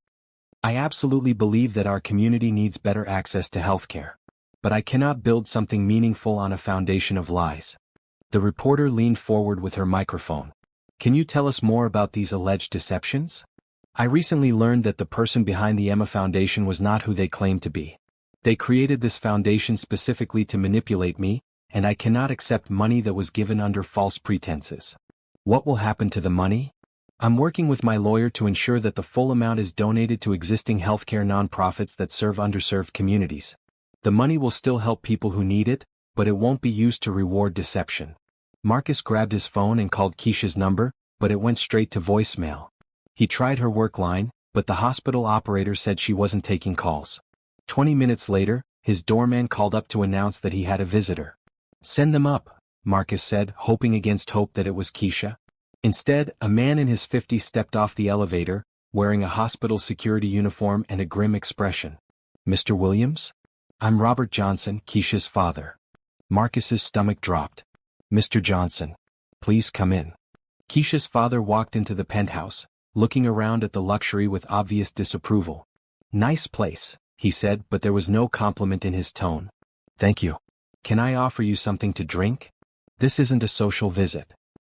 "I absolutely believe that our community needs better access to healthcare. But I cannot build something meaningful on a foundation of lies." The reporter leaned forward with her microphone. "Can you tell us more about these alleged deceptions? I recently learned that the person behind the Emma Foundation was not who they claimed to be. They created this foundation specifically to manipulate me, and I cannot accept money that was given under false pretenses." "What will happen to the money?" "I'm working with my lawyer to ensure that the full amount is donated to existing healthcare nonprofits that serve underserved communities. The money will still help people who need it, but it won't be used to reward deception." Marcus grabbed his phone and called Keisha's number, but it went straight to voicemail. He tried her work line, but the hospital operator said she wasn't taking calls. 20 minutes later, his doorman called up to announce that he had a visitor. "Send them up," Marcus said, hoping against hope that it was Keisha. Instead, a man in his 50s stepped off the elevator, wearing a hospital security uniform and a grim expression. Mr. Williams? I'm Robert Johnson, Keisha's father. Marcus's stomach dropped. Mr. Johnson. Please come in. Keisha's father walked into the penthouse, looking around at the luxury with obvious disapproval. Nice place, he said, but there was no compliment in his tone. Thank you. Can I offer you something to drink? This isn't a social visit.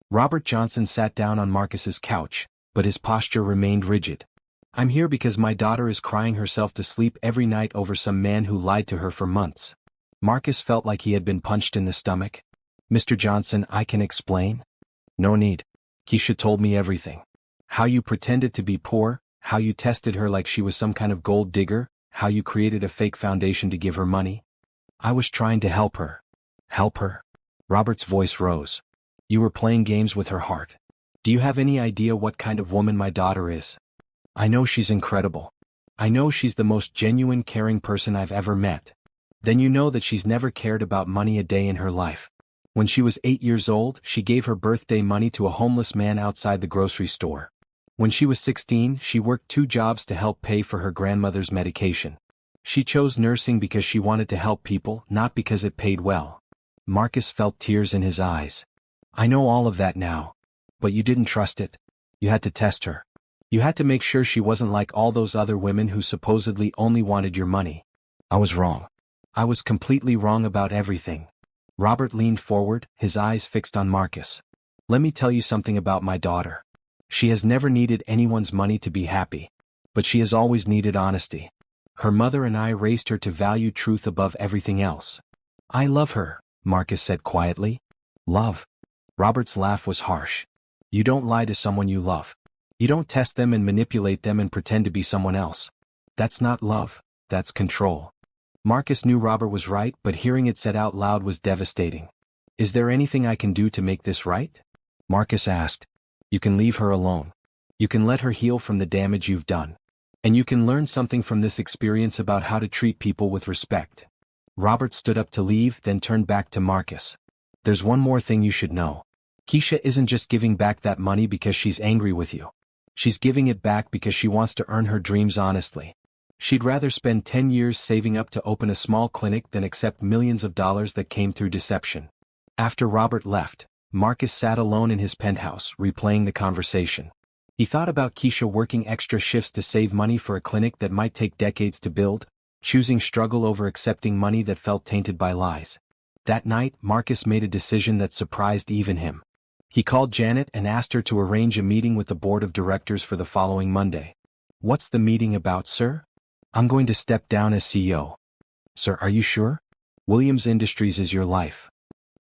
Robert Johnson sat down on Marcus's couch, but his posture remained rigid. I'm here because my daughter is crying herself to sleep every night over some man who lied to her for months. Marcus felt like he had been punched in the stomach. Mr. Johnson, I can explain? No need. Keisha told me everything. How you pretended to be poor, how you tested her like she was some kind of gold digger, how you created a fake foundation to give her money. I was trying to help her. Help her? Robert's voice rose. You were playing games with her heart. Do you have any idea what kind of woman my daughter is? I know she's incredible. I know she's the most genuine, caring person I've ever met. Then you know that she's never cared about money a day in her life. When she was 8 years old, she gave her birthday money to a homeless man outside the grocery store. When she was 16, she worked 2 jobs to help pay for her grandmother's medication. She chose nursing because she wanted to help people, not because it paid well. Marcus felt tears in his eyes. I know all of that now. But you didn't trust it. You had to test her. You had to make sure she wasn't like all those other women who supposedly only wanted your money. I was wrong. I was completely wrong about everything. Robert leaned forward, his eyes fixed on Marcus. Let me tell you something about my daughter. She has never needed anyone's money to be happy. But she has always needed honesty. Her mother and I raised her to value truth above everything else. I love her, Marcus said quietly. Love? Robert's laugh was harsh. You don't lie to someone you love. You don't test them and manipulate them and pretend to be someone else. That's not love, that's control. Marcus knew Robert was right, but hearing it said out loud was devastating. Is there anything I can do to make this right? Marcus asked. You can leave her alone. You can let her heal from the damage you've done. And you can learn something from this experience about how to treat people with respect. Robert stood up to leave, then turned back to Marcus. There's one more thing you should know. Keisha isn't just giving back that money because she's angry with you. She's giving it back because she wants to earn her dreams honestly. She'd rather spend 10 years saving up to open a small clinic than accept millions of dollars that came through deception. After Robert left, Marcus sat alone in his penthouse, replaying the conversation. He thought about Keisha working extra shifts to save money for a clinic that might take decades to build, choosing struggle over accepting money that felt tainted by lies. That night, Marcus made a decision that surprised even him. He called Janet and asked her to arrange a meeting with the board of directors for the following Monday. What's the meeting about, sir? I'm going to step down as CEO. Sir, are you sure? Williams Industries is your life.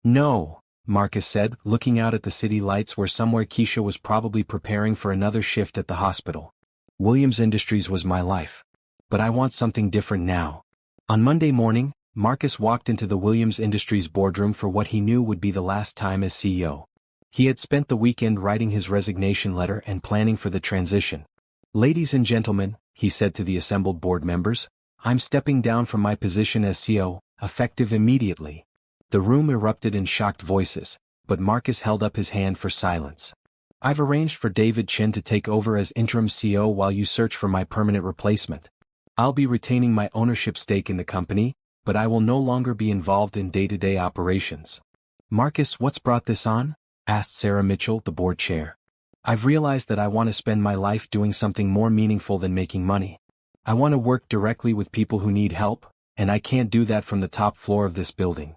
No, Marcus said, looking out at the city lights where somewhere Keisha was probably preparing for another shift at the hospital. Williams Industries was my life. But I want something different now. On Monday morning, Marcus walked into the Williams Industries boardroom for what he knew would be the last time as CEO. He had spent the weekend writing his resignation letter and planning for the transition. Ladies and gentlemen, he said to the assembled board members, I'm stepping down from my position as CEO, effective immediately. The room erupted in shocked voices, but Marcus held up his hand for silence. I've arranged for David Chin to take over as interim CEO while you search for my permanent replacement. I'll be retaining my ownership stake in the company, but I will no longer be involved in day-to-day operations. Marcus, what's brought this on? Asked Sarah Mitchell, the board chair. I've realized that I want to spend my life doing something more meaningful than making money. I want to work directly with people who need help, and I can't do that from the top floor of this building.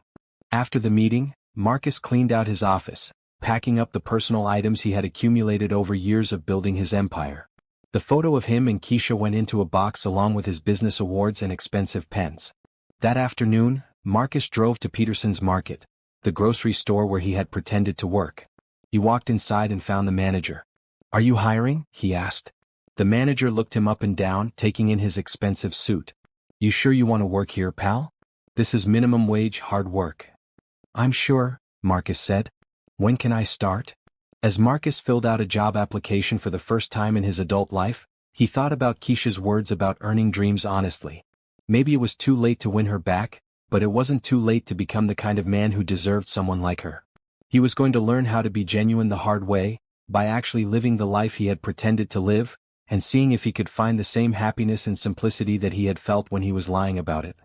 After the meeting, Marcus cleaned out his office, packing up the personal items he had accumulated over years of building his empire. The photo of him and Keisha went into a box along with his business awards and expensive pens. That afternoon, Marcus drove to Peterson's Market, the grocery store where he had pretended to work. He walked inside and found the manager. Are you hiring? He asked. The manager looked him up and down, taking in his expensive suit. You sure you want to work here, pal? This is minimum wage hard work. I'm sure, Marcus said. When can I start? As Marcus filled out a job application for the first time in his adult life, he thought about Keisha's words about earning dreams honestly. Maybe it was too late to win her back, but it wasn't too late to become the kind of man who deserved someone like her. He was going to learn how to be genuine the hard way, by actually living the life he had pretended to live, and seeing if he could find the same happiness and simplicity that he had felt when he was lying about it.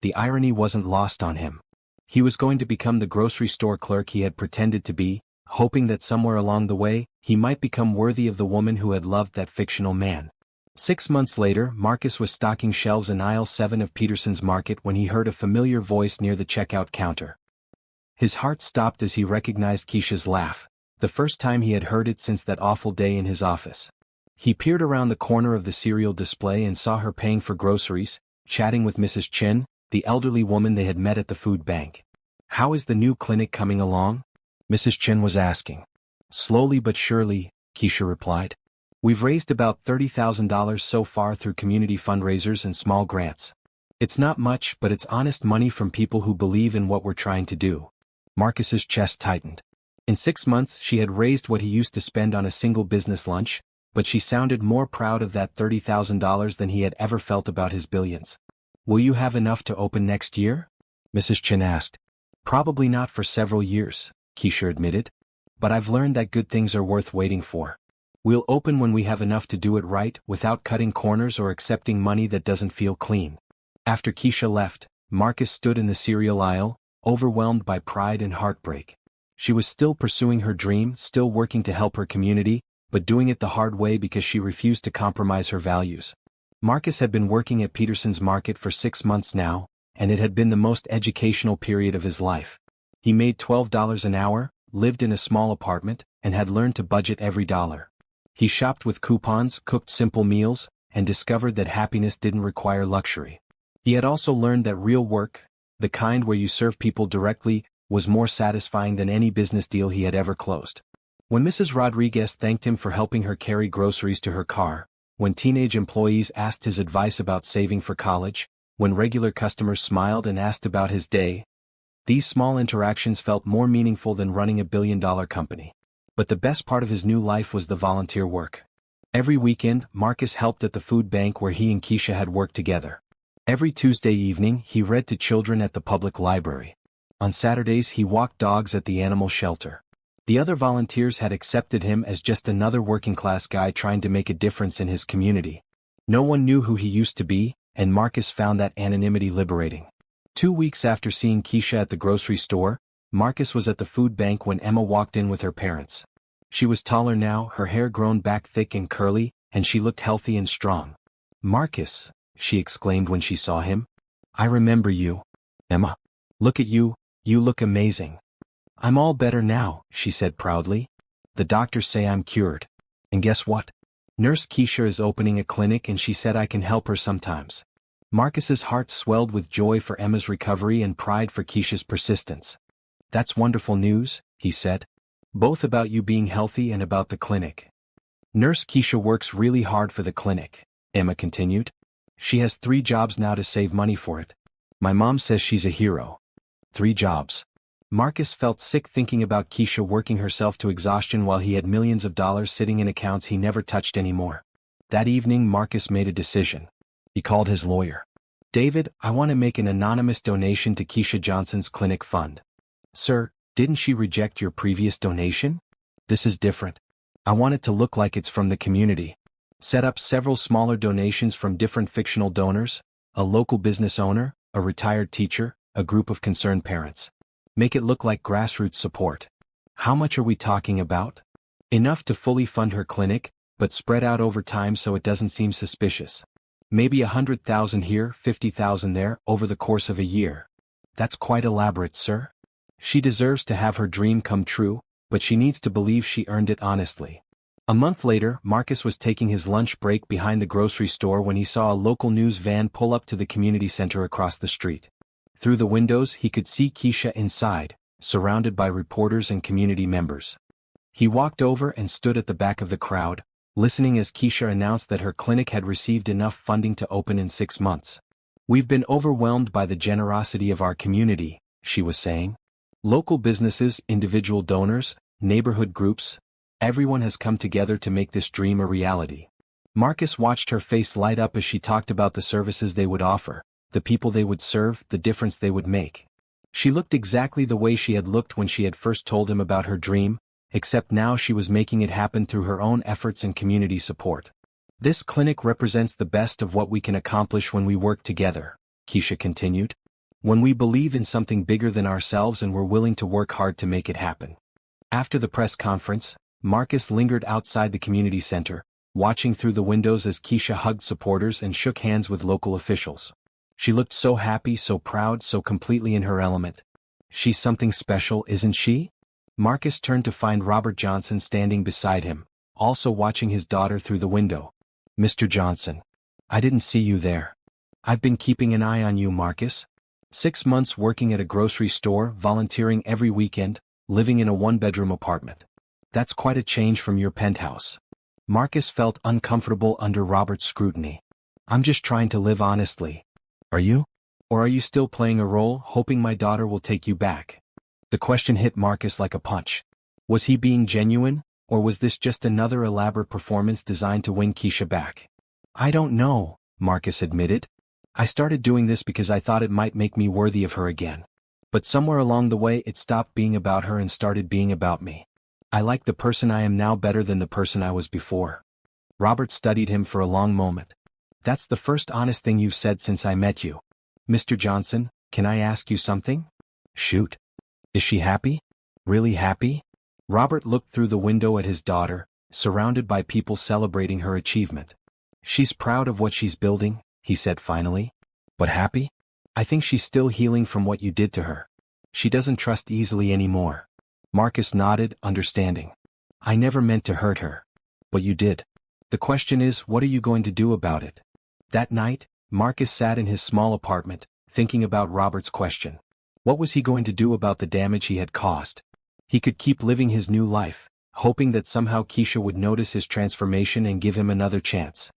The irony wasn't lost on him. He was going to become the grocery store clerk he had pretended to be, hoping that somewhere along the way, he might become worthy of the woman who had loved that fictional man. 6 months later, Marcus was stocking shelves in aisle 7 of Peterson's Market when he heard a familiar voice near the checkout counter. His heart stopped as he recognized Keisha's laugh, the first time he had heard it since that awful day in his office. He peered around the corner of the cereal display and saw her paying for groceries, chatting with Mrs. Chin, the elderly woman they had met at the food bank. "How is the new clinic coming along?" Mrs. Chin was asking. "Slowly but surely," Keisha replied. "We've raised about $30,000 so far through community fundraisers and small grants. It's not much, but it's honest money from people who believe in what we're trying to do." Marcus's chest tightened. In 6 months she had raised what he used to spend on a single business lunch, but she sounded more proud of that $30,000 than he had ever felt about his billions. "Will you have enough to open next year?" Mrs. Chin asked. "Probably not for several years," Keisha admitted. "But I've learned that good things are worth waiting for. We'll open when we have enough to do it right, without cutting corners or accepting money that doesn't feel clean." After Keisha left, Marcus stood in the cereal aisle, overwhelmed by pride and heartbreak. She was still pursuing her dream, still working to help her community, but doing it the hard way because she refused to compromise her values. Marcus had been working at Peterson's Market for 6 months now, and it had been the most educational period of his life. He made $12 an hour, lived in a small apartment, and had learned to budget every dollar. He shopped with coupons, cooked simple meals, and discovered that happiness didn't require luxury. He had also learned that real work, the kind where you serve people directly, was more satisfying than any business deal he had ever closed. When Mrs. Rodriguez thanked him for helping her carry groceries to her car, when teenage employees asked his advice about saving for college, when regular customers smiled and asked about his day, these small interactions felt more meaningful than running a billion-dollar company. But the best part of his new life was the volunteer work. Every weekend, Marcus helped at the food bank where he and Keisha had worked together. Every Tuesday evening, he read to children at the public library. On Saturdays, he walked dogs at the animal shelter. The other volunteers had accepted him as just another working-class guy trying to make a difference in his community. No one knew who he used to be, and Marcus found that anonymity liberating. 2 weeks after seeing Keisha at the grocery store, Marcus was at the food bank when Emma walked in with her parents. She was taller now, her hair grown back thick and curly, and she looked healthy and strong. "Marcus," she exclaimed when she saw him. "I remember you. Emma. Look at you, you look amazing." "I'm all better now," she said proudly. "The doctors say I'm cured. And guess what? Nurse Keisha is opening a clinic and she said I can help her sometimes." Marcus's heart swelled with joy for Emma's recovery and pride for Keisha's persistence. "That's wonderful news," he said. "Both about you being healthy and about the clinic." "Nurse Keisha works really hard for the clinic," Emma continued. "She has 3 jobs now to save money for it. My mom says she's a hero." 3 jobs. Marcus felt sick thinking about Keisha working herself to exhaustion while he had millions of dollars sitting in accounts he never touched anymore. That evening Marcus made a decision. He called his lawyer. "David, I want to make an anonymous donation to Keisha Johnson's clinic fund." "Sir, didn't she reject your previous donation?" "This is different. I want it to look like it's from the community. Set up several smaller donations from different fictional donors, a local business owner, a retired teacher, a group of concerned parents. Make it look like grassroots support." "How much are we talking about?" "Enough to fully fund her clinic, but spread out over time so it doesn't seem suspicious. Maybe 100,000 here, 50,000 there, over the course of a year." "That's quite elaborate, sir." "She deserves to have her dream come true, but she needs to believe she earned it honestly." A month later, Marcus was taking his lunch break behind the grocery store when he saw a local news van pull up to the community center across the street. Through the windows he could see Keisha inside, surrounded by reporters and community members. He walked over and stood at the back of the crowd, listening as Keisha announced that her clinic had received enough funding to open in 6 months. "We've been overwhelmed by the generosity of our community," she was saying. "Local businesses, individual donors, neighborhood groups, everyone has come together to make this dream a reality." Marcus watched her face light up as she talked about the services they would offer, the people they would serve, the difference they would make. She looked exactly the way she had looked when she had first told him about her dream, except now she was making it happen through her own efforts and community support. This clinic represents the best of what we can accomplish when we work together, Keisha continued. When we believe in something bigger than ourselves and we're willing to work hard to make it happen. After the press conference, Marcus lingered outside the community center, watching through the windows as Keisha hugged supporters and shook hands with local officials. She looked so happy, so proud, so completely in her element. She's something special, isn't she? Marcus turned to find Robert Johnson standing beside him, also watching his daughter through the window. Mr. Johnson. I didn't see you there. I've been keeping an eye on you, Marcus. 6 months working at a grocery store, volunteering every weekend, living in a one-bedroom apartment. That's quite a change from your penthouse. Marcus felt uncomfortable under Robert's scrutiny. I'm just trying to live honestly. Are you? Or are you still playing a role, hoping my daughter will take you back? The question hit Marcus like a punch. Was he being genuine, or was this just another elaborate performance designed to win Keisha back? I don't know, Marcus admitted. I started doing this because I thought it might make me worthy of her again. But somewhere along the way it stopped being about her and started being about me. I like the person I am now better than the person I was before. Robert studied him for a long moment. That's the first honest thing you've said since I met you. Mr. Johnson, can I ask you something? Shoot. Is she happy? Really happy? Robert looked through the window at his daughter, surrounded by people celebrating her achievement. She's proud of what she's building, he said finally. But happy? I think she's still healing from what you did to her. She doesn't trust easily anymore. Marcus nodded, understanding. I never meant to hurt her. But you did. The question is, what are you going to do about it? That night, Marcus sat in his small apartment, thinking about Robert's question. What was he going to do about the damage he had caused? He could keep living his new life, hoping that somehow Keisha would notice his transformation and give him another chance.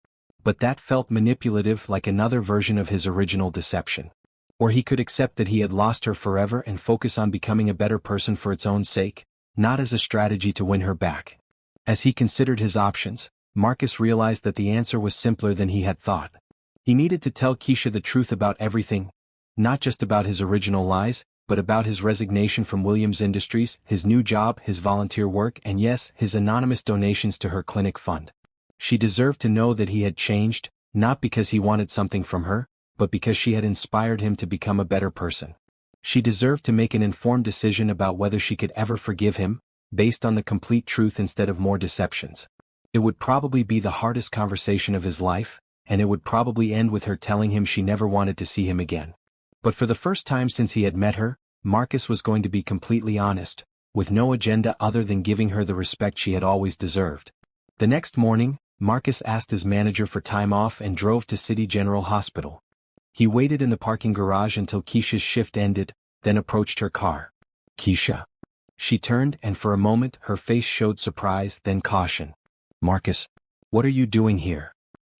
But that felt manipulative, like another version of his original deception. Or he could accept that he had lost her forever and focus on becoming a better person for its own sake, not as a strategy to win her back. As he considered his options, Marcus realized that the answer was simpler than he had thought. He needed to tell Keisha the truth about everything, not just about his original lies, but about his resignation from Williams Industries, his new job, his volunteer work, and yes, his anonymous donations to her clinic fund. She deserved to know that he had changed, not because he wanted something from her, but because she had inspired him to become a better person. She deserved to make an informed decision about whether she could ever forgive him, based on the complete truth instead of more deceptions. It would probably be the hardest conversation of his life, and it would probably end with her telling him she never wanted to see him again. But for the first time since he had met her, Marcus was going to be completely honest, with no agenda other than giving her the respect she had always deserved. The next morning, Marcus asked his manager for time off and drove to City General Hospital. He waited in the parking garage until Keisha's shift ended, then approached her car. Keisha. She turned, and for a moment her face showed surprise, then caution. Marcus, what are you doing here?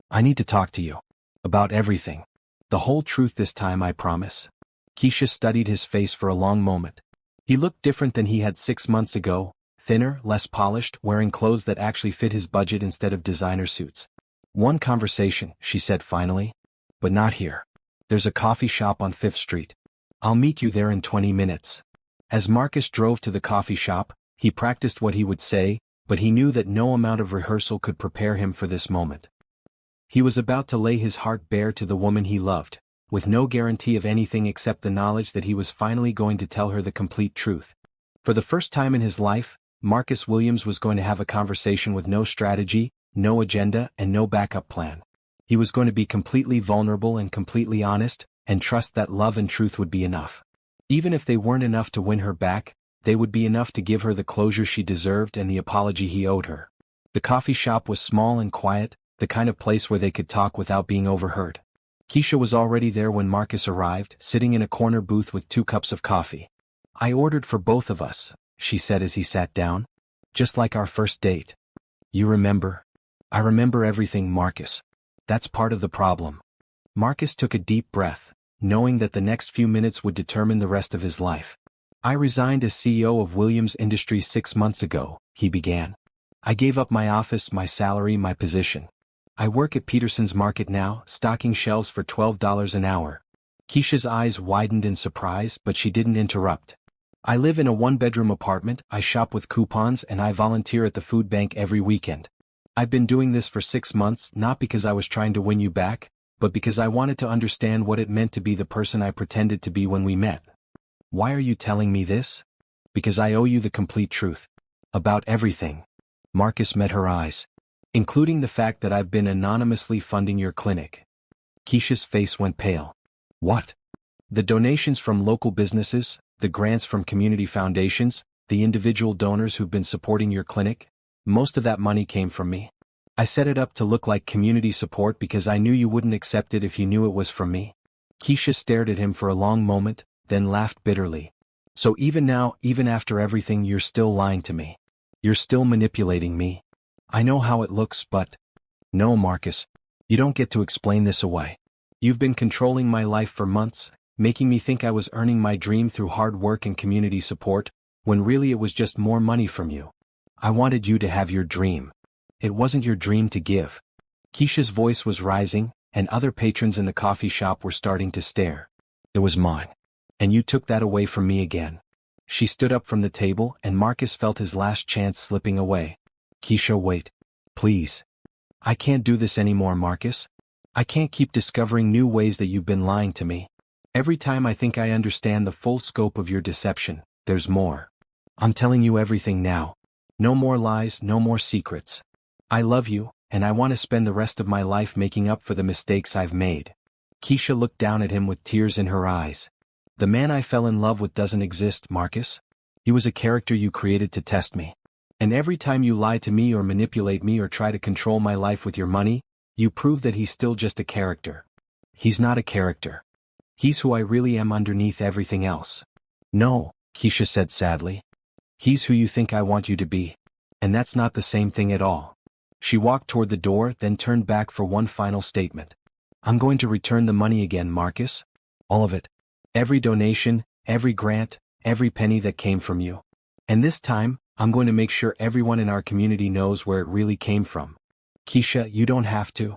I need to talk to you. About everything. The whole truth this time, I promise. Keisha studied his face for a long moment. He looked different than he had 6 months ago, thinner, less polished, wearing clothes that actually fit his budget instead of designer suits. One conversation, she said finally. But not here. There's a coffee shop on 5th Street. I'll meet you there in 20 minutes. As Marcus drove to the coffee shop, he practiced what he would say, but he knew that no amount of rehearsal could prepare him for this moment. He was about to lay his heart bare to the woman he loved, with no guarantee of anything except the knowledge that he was finally going to tell her the complete truth. For the first time in his life, Marcus Williams was going to have a conversation with no strategy, no agenda, and no backup plan. He was going to be completely vulnerable and completely honest, and trust that love and truth would be enough. Even if they weren't enough to win her back, they would be enough to give her the closure she deserved and the apology he owed her. The coffee shop was small and quiet, the kind of place where they could talk without being overheard. Keisha was already there when Marcus arrived, sitting in a corner booth with 2 cups of coffee. I ordered for both of us, she said as he sat down. Just like our first date. You remember? I remember everything, Marcus. That's part of the problem. Marcus took a deep breath, knowing that the next few minutes would determine the rest of his life. I resigned as CEO of Williams Industries 6 months ago, he began. I gave up my office, my salary, my position. I work at Peterson's Market now, stocking shelves for $12 an hour. Keisha's eyes widened in surprise, but she didn't interrupt. I live in a one-bedroom apartment, I shop with coupons, and I volunteer at the food bank every weekend. I've been doing this for 6 months, not because I was trying to win you back, but because I wanted to understand what it meant to be the person I pretended to be when we met. Why are you telling me this? Because I owe you the complete truth. About everything. Marcus met her eyes. Including the fact that I've been anonymously funding your clinic. Keisha's face went pale. What? The donations from local businesses, the grants from community foundations, the individual donors who've been supporting your clinic? Most of that money came from me. I set it up to look like community support because I knew you wouldn't accept it if you knew it was from me. Keisha stared at him for a long moment, then laughed bitterly. So even now, even after everything, you're still lying to me. You're still manipulating me. I know how it looks, but... No, Marcus. You don't get to explain this away. You've been controlling my life for months, making me think I was earning my dream through hard work and community support, when really it was just more money from you. I wanted you to have your dream. It wasn't your dream to give. Keisha's voice was rising, and other patrons in the coffee shop were starting to stare. It was mine. And you took that away from me again. She stood up from the table, and Marcus felt his last chance slipping away. Keisha, wait. Please. I can't do this anymore, Marcus. I can't keep discovering new ways that you've been lying to me. Every time I think I understand the full scope of your deception, there's more. I'm telling you everything now. No more lies, no more secrets. I love you, and I want to spend the rest of my life making up for the mistakes I've made. Keisha looked down at him with tears in her eyes. The man I fell in love with doesn't exist, Marcus. He was a character you created to test me. And every time you lie to me or manipulate me or try to control my life with your money, you prove that he's still just a character. He's not a character. He's who I really am underneath everything else. No, Keisha said sadly. He's who you think I want you to be. And that's not the same thing at all. She walked toward the door, then turned back for one final statement. I'm going to return the money again, Marcus. All of it. Every donation, every grant, every penny that came from you. And this time, I'm going to make sure everyone in our community knows where it really came from. Keisha, you don't have to.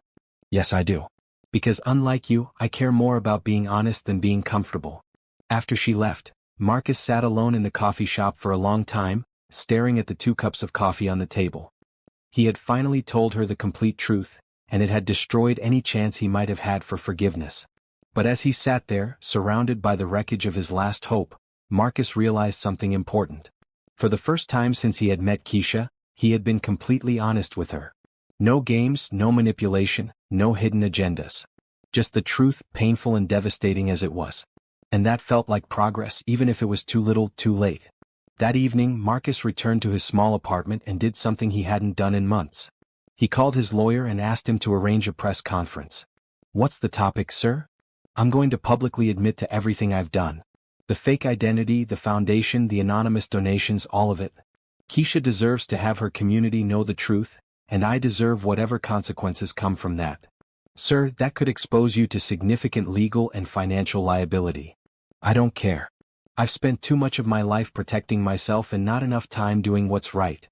Yes, I do. Because unlike you, I care more about being honest than being comfortable. After she left, Marcus sat alone in the coffee shop for a long time, staring at the 2 cups of coffee on the table. He had finally told her the complete truth, and it had destroyed any chance he might have had for forgiveness. But as he sat there, surrounded by the wreckage of his last hope, Marcus realized something important. For the first time since he had met Keisha, he had been completely honest with her. No games, no manipulation, no hidden agendas. Just the truth, painful and devastating as it was. And that felt like progress, even if it was too little, too late. That evening, Marcus returned to his small apartment and did something he hadn't done in months. He called his lawyer and asked him to arrange a press conference. What's the topic, sir? I'm going to publicly admit to everything I've done. The fake identity, the foundation, the anonymous donations, all of it. Keisha deserves to have her community know the truth, and I deserve whatever consequences come from that. Sir, that could expose you to significant legal and financial liability. I don't care. I've spent too much of my life protecting myself and not enough time doing what's right.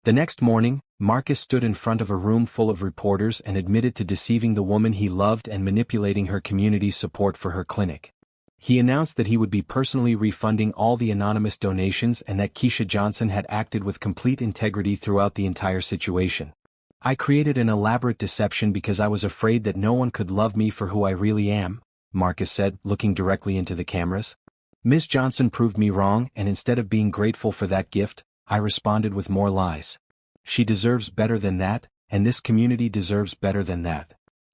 The next morning, Marcus stood in front of a room full of reporters and admitted to deceiving the woman he loved and manipulating her community's support for her clinic. He announced that he would be personally refunding all the anonymous donations and that Keisha Johnson had acted with complete integrity throughout the entire situation. I created an elaborate deception because I was afraid that no one could love me for who I really am, Marcus said, looking directly into the cameras. Ms. Johnson proved me wrong, and instead of being grateful for that gift, I responded with more lies. She deserves better than that, and this community deserves better than that.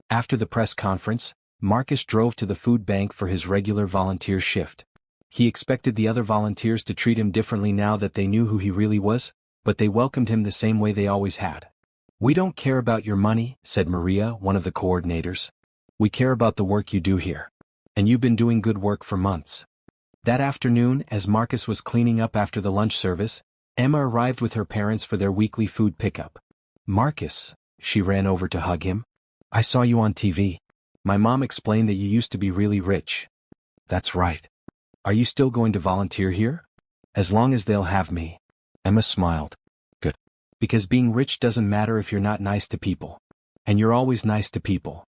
After the press conference, Marcus drove to the food bank for his regular volunteer shift. He expected the other volunteers to treat him differently now that they knew who he really was, but they welcomed him the same way they always had. We don't care about your money, said Maria, one of the coordinators. We care about the work you do here. And you've been doing good work for months. That afternoon, as Marcus was cleaning up after the lunch service, Emma arrived with her parents for their weekly food pickup. Marcus, she ran over to hug him. I saw you on TV. My mom explained that you used to be really rich. That's right. Are you still going to volunteer here? As long as they'll have me. Emma smiled. Good. Because being rich doesn't matter if you're not nice to people. And you're always nice to people.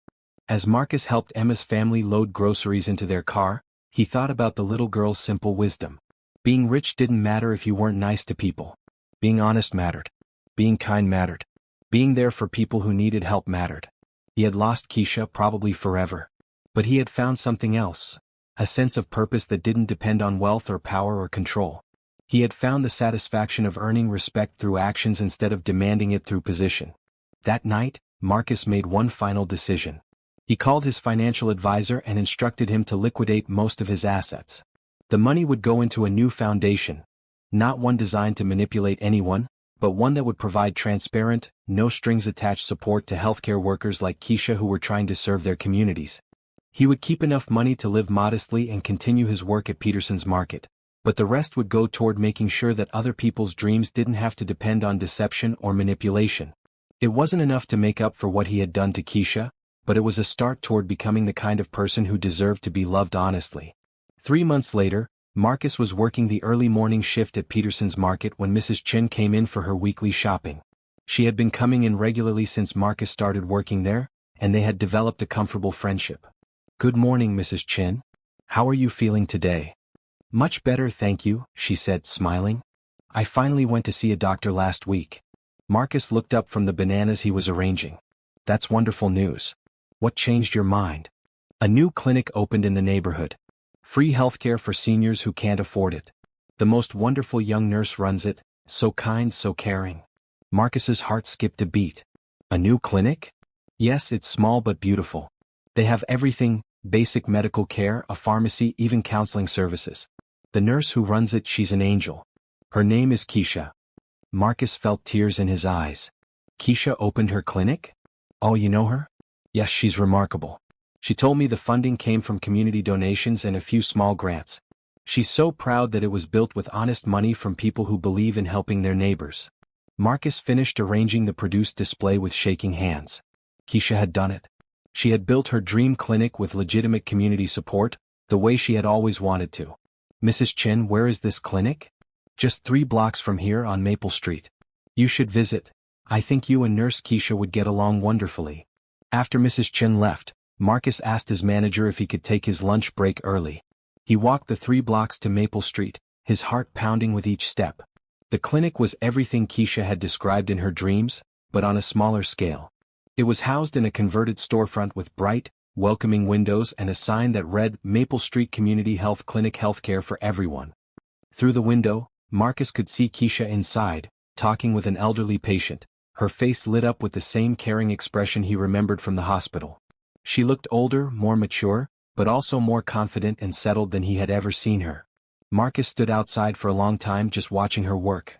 As Marcus helped Emma's family load groceries into their car, he thought about the little girl's simple wisdom. Being rich didn't matter if you weren't nice to people. Being honest mattered. Being kind mattered. Being there for people who needed help mattered. He had lost Keisha probably forever. But he had found something else. A sense of purpose that didn't depend on wealth or power or control. He had found the satisfaction of earning respect through actions instead of demanding it through position. That night, Marcus made one final decision. He called his financial advisor and instructed him to liquidate most of his assets. The money would go into a new foundation, not one designed to manipulate anyone, but one that would provide transparent, no-strings-attached support to healthcare workers like Keisha who were trying to serve their communities. He would keep enough money to live modestly and continue his work at Peterson's Market, but the rest would go toward making sure that other people's dreams didn't have to depend on deception or manipulation. It wasn't enough to make up for what he had done to Keisha, but it was a start toward becoming the kind of person who deserved to be loved honestly. 3 months later, Marcus was working the early morning shift at Peterson's Market when Mrs. Chin came in for her weekly shopping. She had been coming in regularly since Marcus started working there, and they had developed a comfortable friendship. "Good morning, Mrs. Chin. How are you feeling today?" "Much better, thank you," she said, smiling. "I finally went to see a doctor last week." Marcus looked up from the bananas he was arranging. "That's wonderful news. What changed your mind?" "A new clinic opened in the neighborhood. Free healthcare for seniors who can't afford it. The most wonderful young nurse runs it, so kind, so caring." Marcus's heart skipped a beat. "A new clinic?" "Yes, it's small but beautiful. They have everything, basic medical care, a pharmacy, even counseling services. The nurse who runs it, she's an angel. Her name is Keisha." Marcus felt tears in his eyes. "Keisha opened her clinic? Oh, you know her?" "Yes, she's remarkable. She told me the funding came from community donations and a few small grants. She's so proud that it was built with honest money from people who believe in helping their neighbors." Marcus finished arranging the produced display with shaking hands. Keisha had done it. She had built her dream clinic with legitimate community support, the way she had always wanted to. "Mrs. Chin, where is this clinic?" "Just 3 blocks from here on Maple Street. You should visit. I think you and Nurse Keisha would get along wonderfully." After Mrs. Chin left, Marcus asked his manager if he could take his lunch break early. He walked the 3 blocks to Maple Street, his heart pounding with each step. The clinic was everything Keisha had described in her dreams, but on a smaller scale. It was housed in a converted storefront with bright, welcoming windows and a sign that read Maple Street Community Health Clinic, healthcare for everyone. Through the window, Marcus could see Keisha inside, talking with an elderly patient, her face lit up with the same caring expression he remembered from the hospital. She looked older, more mature, but also more confident and settled than he had ever seen her. Marcus stood outside for a long time just watching her work.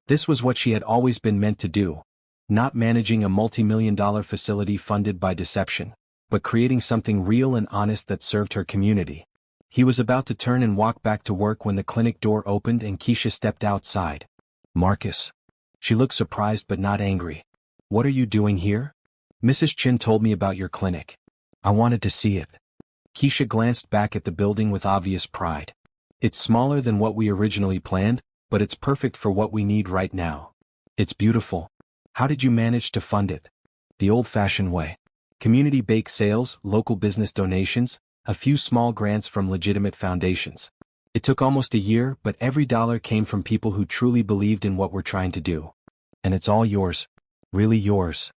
This was what she had always been meant to do. Not managing a multi-million-dollar facility funded by deception, but creating something real and honest that served her community. He was about to turn and walk back to work when the clinic door opened and Keisha stepped outside. "Marcus." She looked surprised but not angry. "What are you doing here?" "Mrs. Chin told me about your clinic. I wanted to see it." Keisha glanced back at the building with obvious pride. "It's smaller than what we originally planned, but it's perfect for what we need right now. It's beautiful. How did you manage to fund it?" "The old-fashioned way. Community bake sales, local business donations, a few small grants from legitimate foundations. It took almost a year, but every dollar came from people who truly believed in what we're trying to do. And it's all yours. Really yours."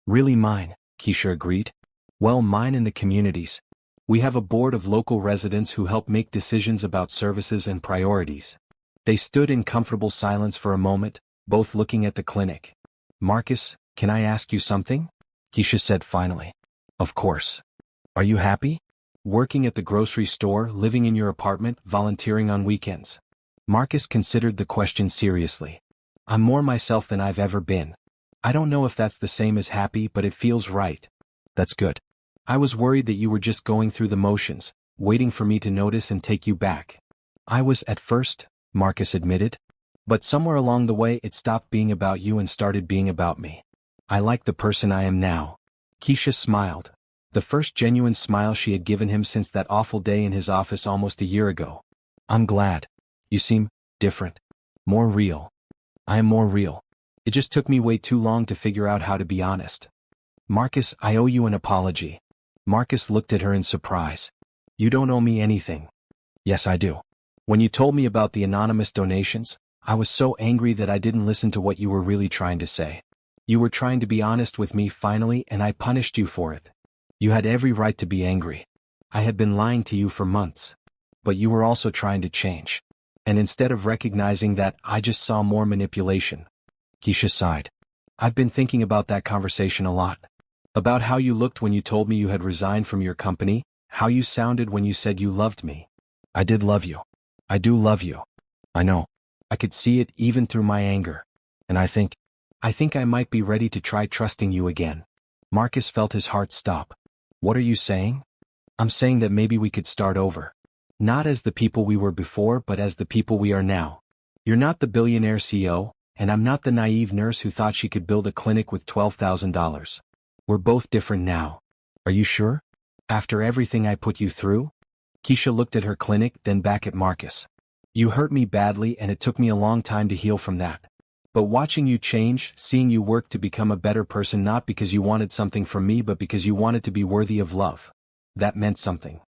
"Really mine," Keisha agreed. "Well, mine and the community's. We have a board of local residents who help make decisions about services and priorities." They stood in comfortable silence for a moment, both looking at the clinic. "Marcus, can I ask you something?" Keisha said finally. "Of course. Are you happy? Working at the grocery store, living in your apartment, volunteering on weekends?" Marcus considered the question seriously. "I'm more myself than I've ever been. I don't know if that's the same as happy, but it feels right." "That's good. I was worried that you were just going through the motions, waiting for me to notice and take you back." "I was at first," Marcus admitted. "But somewhere along the way it stopped being about you and started being about me. I like the person I am now." Keisha smiled. The first genuine smile she had given him since that awful day in his office almost a year ago. "I'm glad. You seem different. More real." "I am more real. It just took me way too long to figure out how to be honest." "Marcus, I owe you an apology. Marcus looked at her in surprise. You don't owe me anything. Yes, I do. When you told me about the anonymous donations, I was so angry that I didn't listen to what you were really trying to say. You were trying to be honest with me finally, and I punished you for it. You had every right to be angry. I had been lying to you for months. But you were also trying to change. And instead of recognizing that, I just saw more manipulation. Keisha sighed. I've been thinking about that conversation a lot. About how you looked when you told me you had resigned from your company, how you sounded when you said you loved me. I did love you. I do love you. I know. I could see it even through my anger. And I think I might be ready to try trusting you again. Marcus felt his heart stop. What are you saying? I'm saying that maybe we could start over. Not as the people we were before, but as the people we are now. You're not the billionaire CEO, and I'm not the naive nurse who thought she could build a clinic with $12,000. We're both different now. Are you sure? After everything I put you through? Keisha looked at her clinic, then back at Marcus. You hurt me badly, and it took me a long time to heal from that. But watching you change, seeing you work to become a better person, not because you wanted something from me but because you wanted to be worthy of love. That meant something.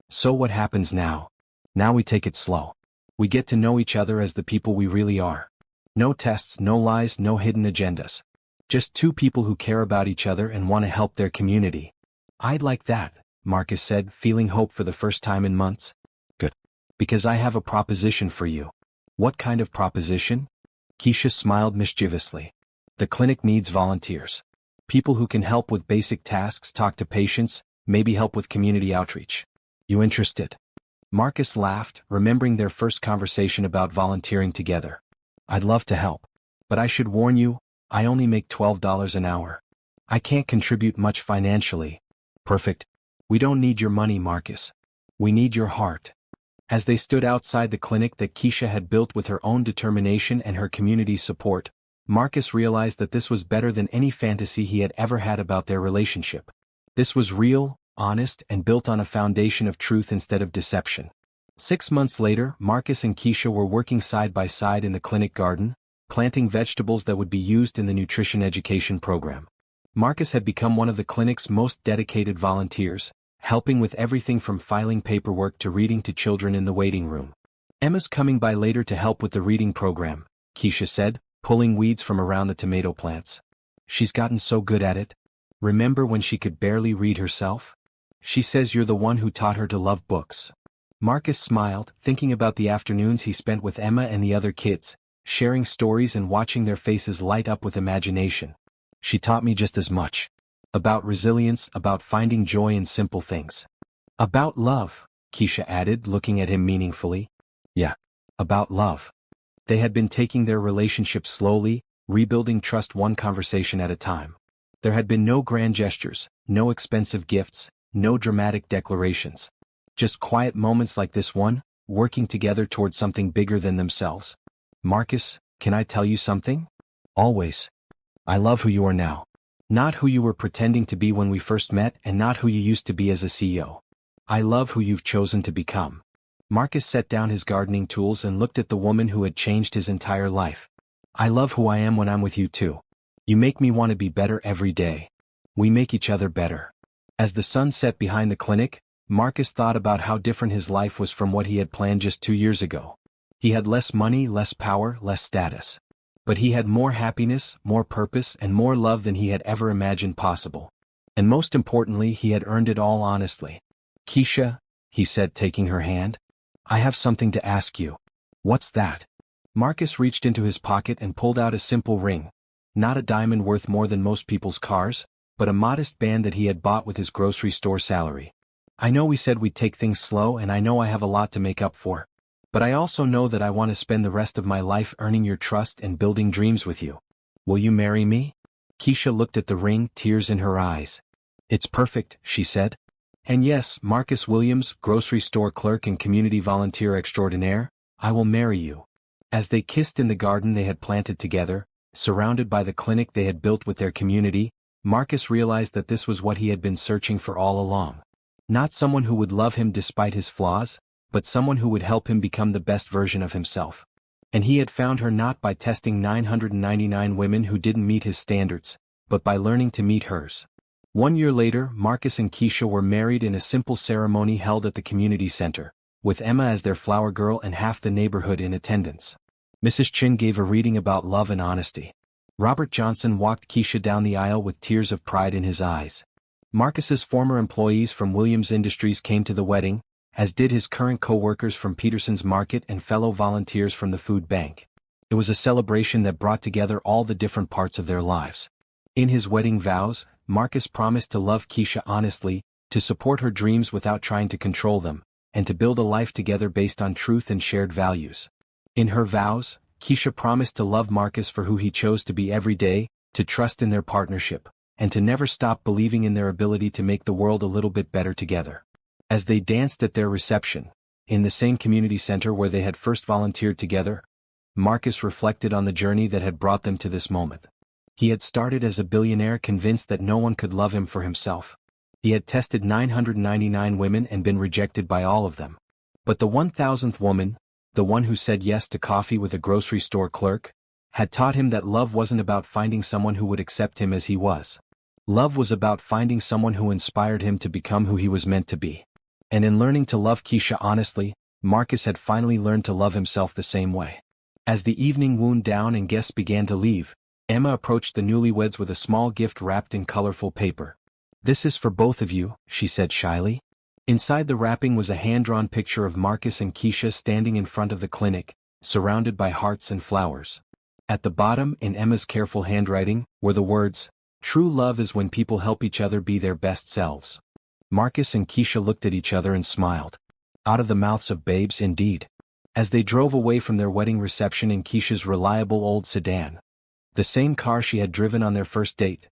So what happens now? Now we take it slow. We get to know each other as the people we really are. No tests, no lies, no hidden agendas. Just two people who care about each other and want to help their community. I'd like that, Marcus said, feeling hope for the first time in months. Good. Because I have a proposition for you. What kind of proposition? Keisha smiled mischievously. The clinic needs volunteers. People who can help with basic tasks, talk to patients, maybe help with community outreach. You interested? Marcus laughed, remembering their first conversation about volunteering together. I'd love to help. But I should warn you, I only make $12 an hour. I can't contribute much financially. Perfect. We don't need your money, Marcus. We need your heart. As they stood outside the clinic that Keisha had built with her own determination and her community's support, Marcus realized that this was better than any fantasy he had ever had about their relationship. This was real, honest, and built on a foundation of truth instead of deception. 6 months later, Marcus and Keisha were working side by side in the clinic garden, planting vegetables that would be used in the nutrition education program. Marcus had become one of the clinic's most dedicated volunteers, helping with everything from filing paperwork to reading to children in the waiting room. Emma's coming by later to help with the reading program, Keisha said, pulling weeds from around the tomato plants. She's gotten so good at it. Remember when she could barely read herself? She says you're the one who taught her to love books. Marcus smiled, thinking about the afternoons he spent with Emma and the other kids, sharing stories and watching their faces light up with imagination. She taught me just as much. About resilience, about finding joy in simple things. About love, Keisha added, looking at him meaningfully. Yeah, about love. They had been taking their relationship slowly, rebuilding trust one conversation at a time. There had been no grand gestures, no expensive gifts, no dramatic declarations. Just quiet moments like this one, working together towards something bigger than themselves. Marcus, can I tell you something? Always. I love who you are now. Not who you were pretending to be when we first met, and not who you used to be as a CEO. I love who you've chosen to become. Marcus set down his gardening tools and looked at the woman who had changed his entire life. I love who I am when I'm with you too. You make me want to be better every day. We make each other better. As the sun set behind the clinic, Marcus thought about how different his life was from what he had planned just 2 years ago. He had less money, less power, less status. But he had more happiness, more purpose, and more love than he had ever imagined possible. And most importantly, he had earned it all honestly. Keisha, he said, taking her hand, I have something to ask you. What's that? Marcus reached into his pocket and pulled out a simple ring. Not a diamond worth more than most people's cars, but a modest band that he had bought with his grocery store salary. I know we said we'd take things slow, and I know I have a lot to make up for. But I also know that I want to spend the rest of my life earning your trust and building dreams with you. Will you marry me? Keisha looked at the ring, tears in her eyes. It's perfect, she said. And yes, Marcus Williams, grocery store clerk and community volunteer extraordinaire, I will marry you. As they kissed in the garden they had planted together, surrounded by the clinic they had built with their community, Marcus realized that this was what he had been searching for all along. Not someone who would love him despite his flaws, but someone who would help him become the best version of himself. And he had found her not by testing 999 women who didn't meet his standards, but by learning to meet hers. 1 year later, Marcus and Keisha were married in a simple ceremony held at the community center, with Emma as their flower girl and half the neighborhood in attendance. Mrs. Chin gave a reading about love and honesty. Robert Johnson walked Keisha down the aisle with tears of pride in his eyes. Marcus's former employees from Williams Industries came to the wedding, as did his current co-workers from Peterson's Market and fellow volunteers from the food bank. It was a celebration that brought together all the different parts of their lives. In his wedding vows, Marcus promised to love Keisha honestly, to support her dreams without trying to control them, and to build a life together based on truth and shared values. In her vows, Keisha promised to love Marcus for who he chose to be every day, to trust in their partnership, and to never stop believing in their ability to make the world a little bit better together. As they danced at their reception, in the same community center where they had first volunteered together, Marcus reflected on the journey that had brought them to this moment. He had started as a billionaire convinced that no one could love him for himself. He had tested 999 women and been rejected by all of them. But the 1000th woman, the one who said yes to coffee with a grocery store clerk, had taught him that love wasn't about finding someone who would accept him as he was. Love was about finding someone who inspired him to become who he was meant to be. And in learning to love Keisha honestly, Marcus had finally learned to love himself the same way. As the evening wound down and guests began to leave, Emma approached the newlyweds with a small gift wrapped in colorful paper. "This is for both of you," she said shyly. Inside the wrapping was a hand-drawn picture of Marcus and Keisha standing in front of the clinic, surrounded by hearts and flowers. At the bottom, in Emma's careful handwriting, were the words, "True love is when people help each other be their best selves." Marcus and Keisha looked at each other and smiled. Out of the mouths of babes indeed. As they drove away from their wedding reception in Keisha's reliable old sedan, the same car she had driven on their first date,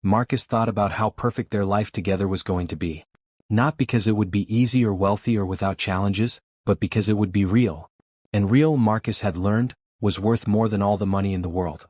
Marcus thought about how perfect their life together was going to be. Not because it would be easy or wealthy or without challenges, but because it would be real. And real, Marcus had learned, was worth more than all the money in the world.